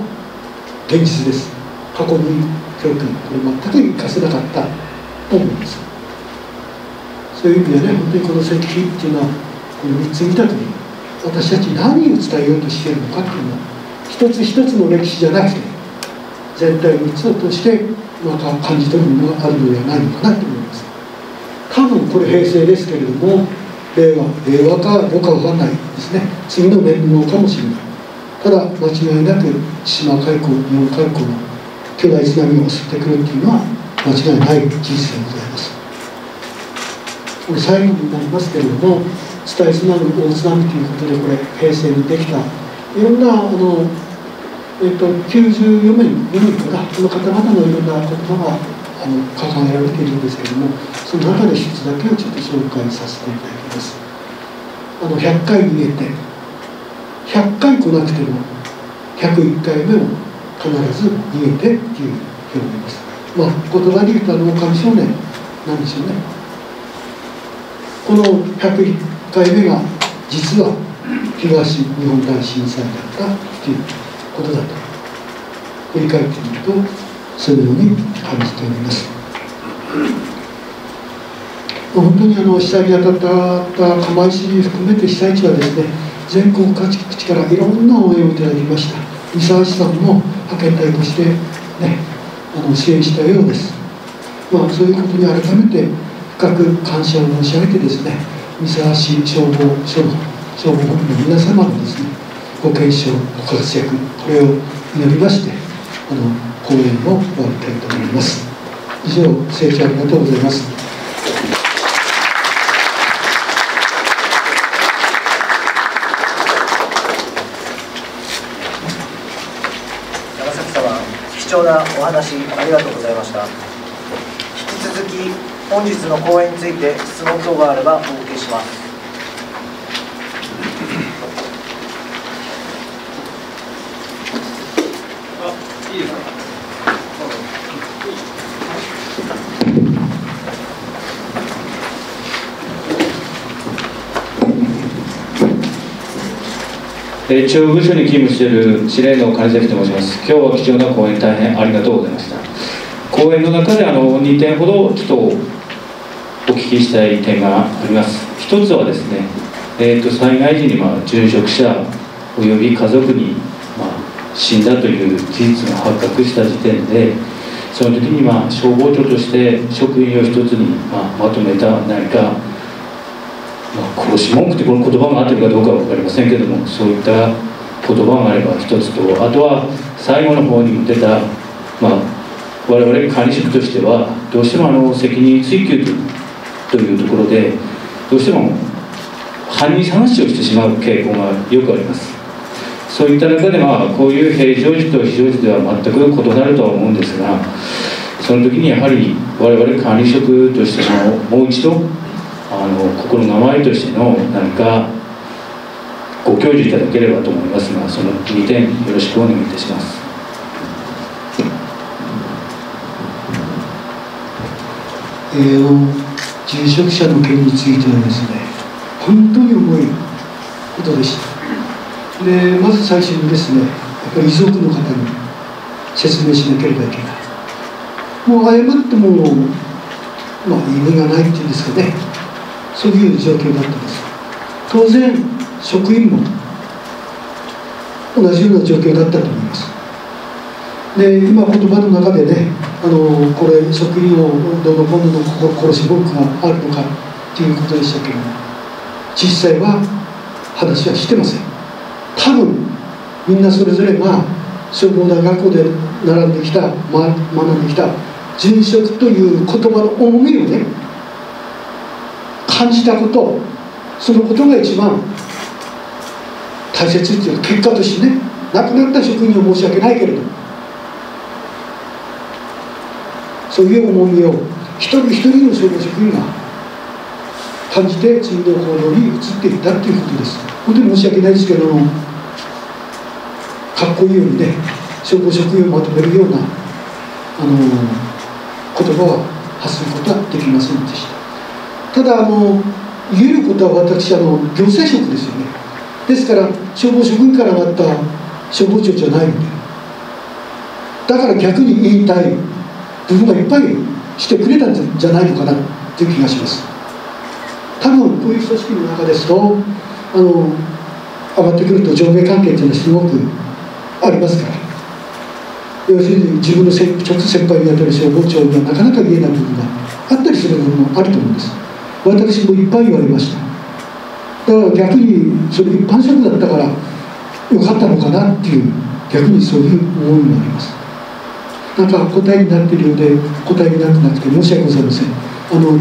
Speaker 1: 現実です。過去に教訓、これ全く生かせなかったと思います。そういう意味でね、本当にこの石碑っていうのは、この3つ見た時に私たち何を伝えようとしているのかっていうのは、一つ一つの歴史じゃなくて全体3つを通してまた感じ取るものがあるのではないのかなと思います。多分これ平成ですけれども、令和かどうかわかんないですね。次の年号かもしれない。ただ間違いなく千島海溝、日本海溝の巨大津波を襲ってくるっていうのは間違いない事実でございます。これ最後になりますけれども、伝え津波、大津波ということで、これ平成にできたいろんな94名かな、この方々のいろんな言葉が掲げられているんですけれども、その中で一つだけをちょっと紹介させていただきます。100回逃げて100回来なくても101回目も必ず逃げてっていう表現です。言葉で言うと狼少年なんでしょうね。この101回目が実は東日本大震災だったということだと振り返ってみると、そのように感じております。本当に被災に当たった釜石含めて被災地はですね、全国各地からいろんな応援をいただきました。三沢市さんも派遣隊としてね、支援したようです。そういうことに改めて深く感謝を申し上げてですね、三沢市消防署の消防本部の皆様のですね、ご健勝、ご活躍、これを祈りまして、講演を終わりたいと思います。以上、清聴ありがとうございます。
Speaker 2: なお話ありがとうございました。引き続き本日の講演について質問等があればお受けします。
Speaker 3: いいですか。中部署に勤務している司令の金崎と申します。今日は貴重な講演大変ありがとうございました。講演の中で2点ほどちょっとお聞きしたい点があります。一つはですね、災害時に殉職者および家族に死んだという事実が発覚した時点で、その時に消防庁として職員を一つにまとめた何か殺し文句ってこの言葉が合ってるかどうかは分かりませんけども、そういった言葉があれば一つと、あとは最後の方にも出た、我々管理職としてはどうしても責任追及というところでどうしても犯人探しをしてしまう傾向がよくあります。そういった中でこういう平常時と非常時では全く異なるとは思うんですが、その時にやはり我々管理職としてもう一度心構えとしての何かご教授いただければと思いますが、その2点よろしくお願いいたします。
Speaker 1: 殉職者の件についてはですね、本当に重いことでした。でまず最初にですね、やっぱり遺族の方に説明しなければいけない。もう謝っても意味がないっていうんですかね、そういう状況だったんです。当然職員も同じような状況だったと思います。で今言葉の中でね、これ職員をどのこうの殺し文句があるのかということでしたけれども、実際は話はしてません。多分みんなそれぞれが消防大学校で学んできた殉職という言葉の重みをね感じたこと、そのことが一番大切という結果としてね、亡くなった職員には申し訳ないけれど、そういう重みを一人一人の消防職員が感じて次の行動に移っていったということです。本当に申し訳ないですけども、かっこいいようにね消防職員をまとめるような言葉は発することはできませんでした。ただ言えることは、私行政職ですよね。ですから消防職員からなった消防庁じゃないので、だから逆に言いたい部分がいっぱいしてくれたんじゃないのかなという気がします。多分こういう組織の中ですと上がってくると上下関係というのはすごくありますから、要するに自分の直先輩にあたる消防庁にはなかなか言えない部分があったりする部分もあると思うんです。私もいっぱい言われました。だから逆にそれ一般職だったからよかったのかなっていう、逆にそういう思いもあります。なんか答えになっているようで答えになってなくて申し訳ございません。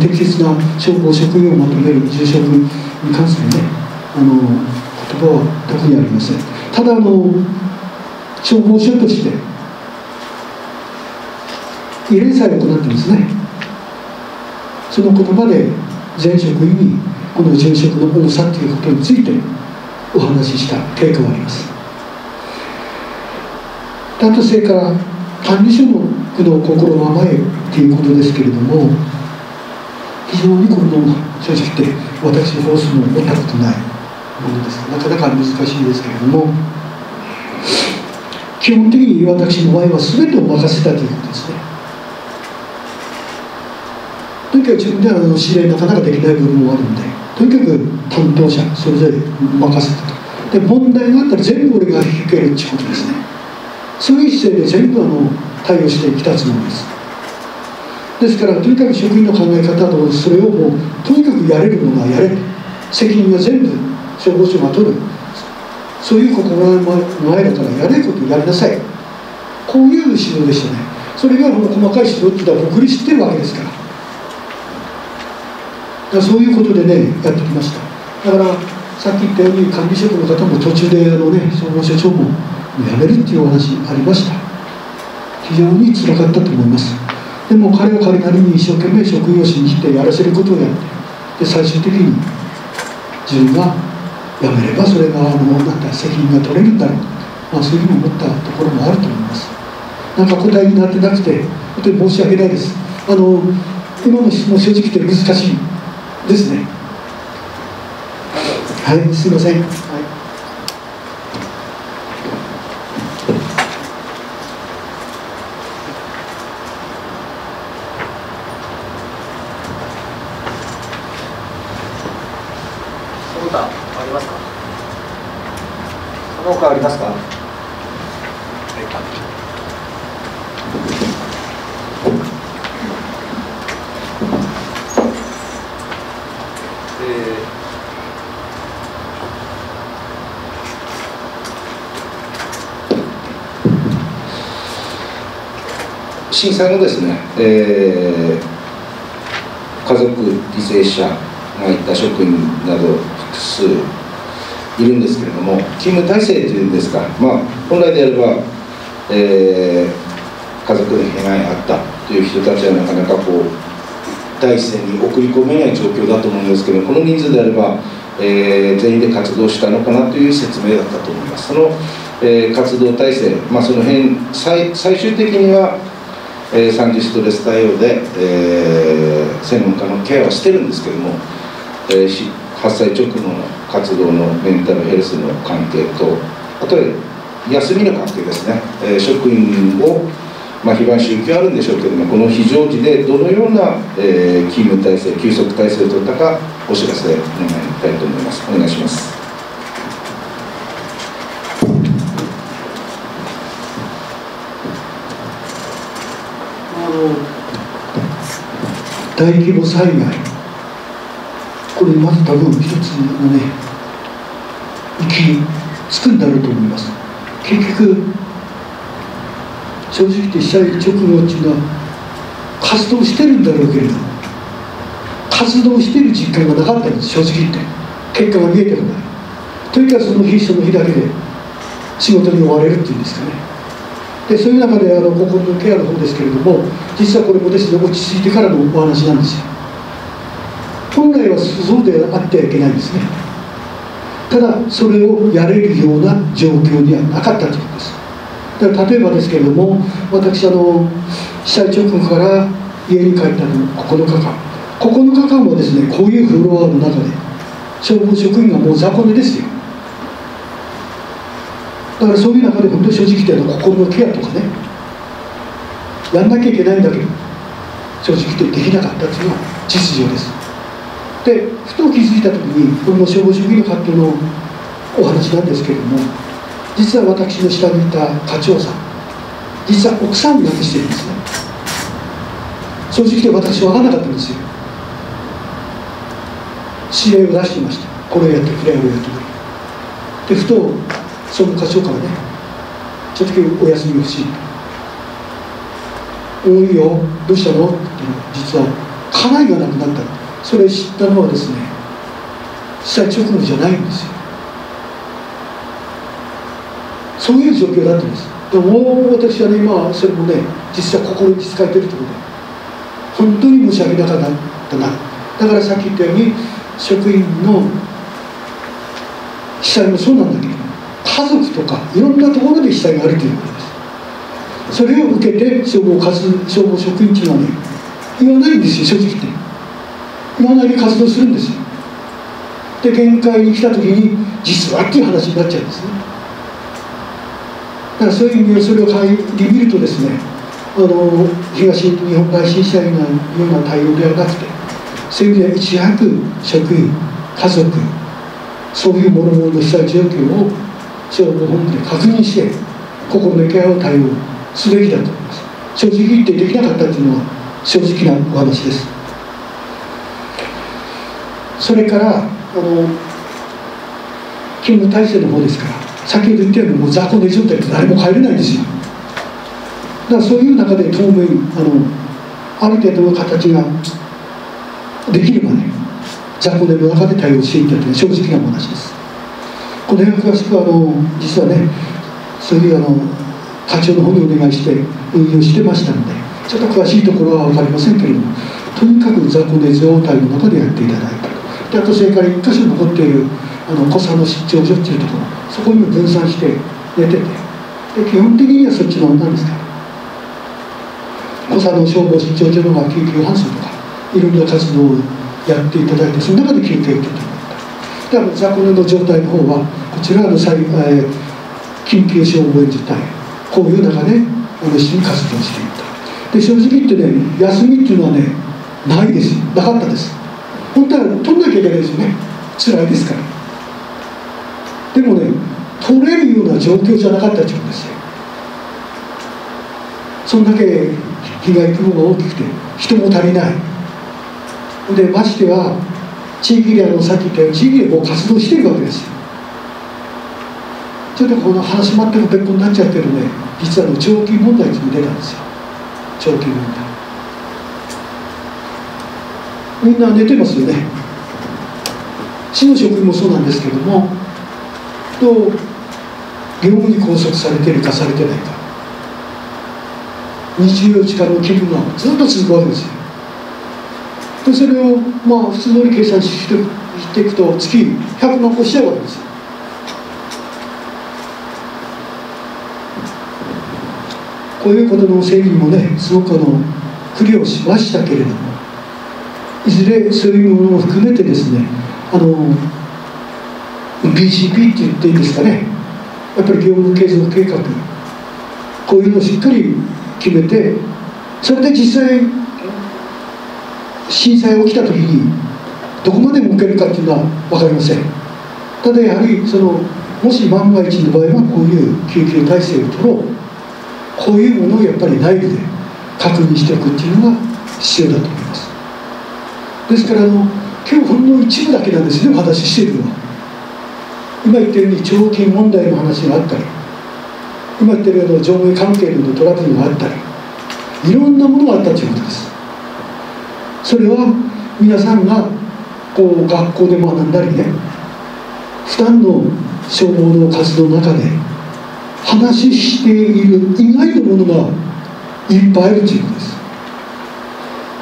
Speaker 1: 適切な消防職員をまとめる殉職に関するね言葉は特にありません。ただ消防署として慰霊祭を行ってますね。その言葉で全職員にこの殉職の重さということについてお話しした経過があります。あとそれから管理職の心構えということですけれども、非常にこの正直言って私フォースも持ったことないものです。なかなか難しいですけれども、基本的に私の場合は全てを任せたということですね。とにかく自分では指令なかなかできない部分もあるので、とにかく担当者それぞれ任せたと。で問題があったら全部俺が引けるということですね。そういう姿勢で全部対応してきたつもりです。ですからとにかく職員の考え方とそれをもうとにかくやれるのはやれ、責任は全部消防署が取る、そういう心の前だからやれることをやりなさい、こういう指導でしたね。それが細かい指導っていうのは僕に知ってるわけですから、そういうことでねやってきました。だからさっき言ったように管理職の方も途中で消防署長も辞めるっていうお話ありました。非常につらかったと思います。でも彼は彼なりに一生懸命職業を信じてやらせることをやって、で最終的に自分が辞めればそれが責任が取れるんだろう、そういうふうに思ったところもあると思います。なんか答えになってなくて本当に申し訳ないです。今の質問正直言って難しいですね。はい、すいません。
Speaker 2: その他ありますか？その他ありますか？
Speaker 4: 震災のですね、家族犠牲者がいた職員など複数いるんですけれども、勤務体制というんですか、本来であれば、家族に被害があったという人たちはなかなか第一線に送り込めない状況だと思うんですけど、この人数であれば、全員で活動したのかなという説明だったと思います。その、活動体制、その辺最終的には三次ストレス対応で、専門家のケアはしてるんですけども、発災直後の活動のメンタルヘルスの関係と、あとは休みの関係ですね、職員を、非番週休あるんでしょうけども、この非常時でどのような、勤務体制、休息体制を取ったかお知らせ願いたいと思います。お願いします。
Speaker 1: 大規模災害、これまず多分一つのね、行き着くんだろうと思います。結局正直言って被災直後っていうのは活動してるんだろうけれども、活動してる実感がなかったんです。正直言って結果が見えてこない。とにかくその日その日だけで仕事に追われるっていうんですかね。でそういう中で心のケアの方ですけれども、実はこれもですね、落ち着いてからのお話なんですよ。本来はそうであってはいけないんですね。ただそれをやれるような状況にはなかったということです。だから例えばですけれども、私被災直後から家に帰ったの9日間9日間はですね、こういうフロアの中で消防職員がもう雑魚寝ですよ。だからそういう中で本当に正直言って心のケアとかね、やんなきゃいけないんだけど正直言ってできなかったというのは実情です。でふと気づいた時に、これも消防職員の方のお話なんですけれども、実は私の下にいた課長さん、実は奥さんを亡くしてるんですね。正直言って私は分からなかったんですよ。指令を出していました。これをやってくれ、あれをやってくれ。でふとその課長からね、ちょっと今日お休み欲しいと。いいよ、どうしたのって言ったら、実は家内が亡くなった。それ知ったのはですね、被災直後じゃないんですよ。そういう状況だったんです。でも私はね、今それもね、実は心に使えてるところで本当に申し訳なかったな。だからさっき言ったように、職員の被災もそうなんだけど、家族とかいろんなところで被災があるということです。それを受けて消防職員っていうのはね、言わないんですよ。正直言って言わないで活動するんですよ。で限界に来た時に実はっていう話になっちゃうんですね。だからそういう意味でそれを顧みるとですね、東日本大震災のような対応ではなくて、そういう意味ではいち早く職員、家族、そういうものの被災状況を消防本部で確認して心のケアを対応すべきだと思います。正直言ってできなかったというのは正直なお話です。それから勤務体制の方ですから、先ほど言ったようにもう雑魚寝状態って誰も帰れないんですよ。だからそういう中で当面ある程度の形ができればね、雑魚寝の中で対応していったというのは正直なお話です。この辺は詳しく実はね、そういう課長の方にお願いして運用してましたので、ちょっと詳しいところは分かりませんけれども、とにかく雑魚寝状態の中でやっていただいた。であとそれから1箇所残っている小佐の出張所っていうところ、そこにも分散して寝てて、で基本的にはそっちの何ですか、小佐の消防出張所の救急搬送とかいろんな活動をやっていただいて、その中で救急を受けてもらった。で雑魚寝の状態の方はこちらの緊急消防援助隊、こういう中で一緒に活動していった。で正直言ってね、休みっていうのはねないですよ、なかったです。本当は取んなきゃいけないですよね、辛いですから。でもね、取れるような状況じゃなかったっていうんですよ。そんだけ被害規模が大きくて人も足りない。でましては地域でさっき言ったように地域でもう活動しているわけですよ。それでこの話全く別個になっちゃうけどね、実は長期問題っていうのが出たんですよ。長期問題、みんな寝てますよね。市の職員もそうなんですけども、と業務に拘束されてるかされてないか、24時間の勤務がずっと続くわけですよ。でそれを普通通り計算していくと月100万個しちゃうわけですよ。こういうことの整理にもね、すごく苦慮しましたけれども、いずれそういうものも含めてですね、BCP って言っていいんですかね、やっぱり業務継続計画、こういうのをしっかり決めて、それで実際震災が起きた時にどこまで向けるかっていうのは分かりません。ただやはりもし万が一の場合はこういう救急体制を取ろう、こういうものをやっぱり内部で確認しておくっていうのが必要だと思います。ですから今日ほんの一部だけなんですね、お話ししているのは。今言ったように長期問題の話があったり、今言ったような上下関係のトラブルがあったり、いろんなものがあったということです。それは皆さんが学校で学んだりね、普段の消防の活動の中で話している以外のものがいっぱいあるということです。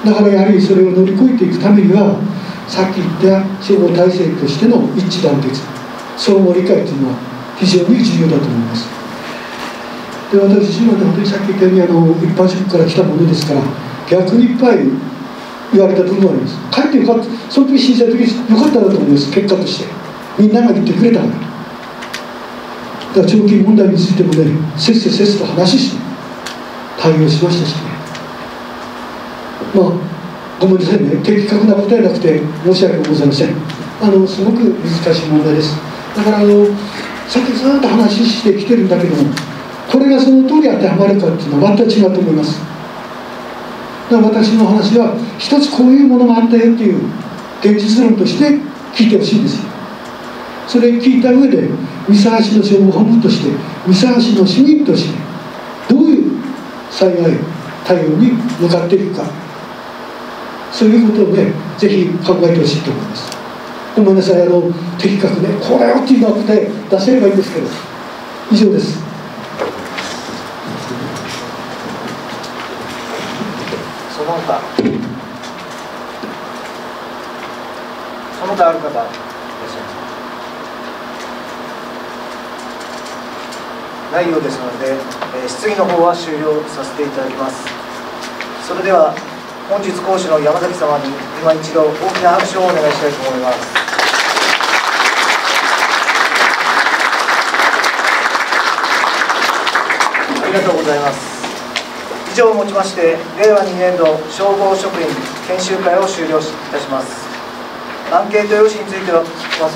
Speaker 1: だからやはりそれを乗り越えていくためには、さっき言った消防体制としての一致団結、相互理解というのは非常に重要だと思います。で私自身は本当にさっき言ったように一般職から来たものですから、逆にいっぱい言われた部分があります。帰ってよかった、その時震災の時よかったなと思います。結果としてみんなが言ってくれたから。だから長期問題についてもね、せっせと話して対応しましたしね。ごめんなさいね、的確な答えなくて申し訳ございません。すごく難しい問題です。だからさっきずっと話してきてるんだけども、これがその通り当てはまるかっていうのは全く違うと思います。だから私の話は一つこういうものがあったよっていう現実論として聞いてほしいんですよ。それを聞いた上で三沢市の消防本部として三沢市の市民としてどういう災害対応に向かっていくか、そういうことをねぜひ考えてほしいと思います。ごめんなさい、的確ねこうだよっていうのは答え出せればいいんですけど、以上です。
Speaker 2: その他ある方いらっしゃいますか。ないようですので、質疑の方は終了させていただきます。それでは本日講師の山崎様に今一度大きな拍手をお願いしたいと思います。ありがとうございます。以上をもちまして令和2年度消防職員研修会を終了いたします。アンケート用紙については忘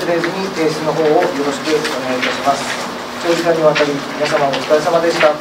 Speaker 2: れずに提出の方をよろしくお願いいたします。長時間にわたり皆様お疲れ様でした。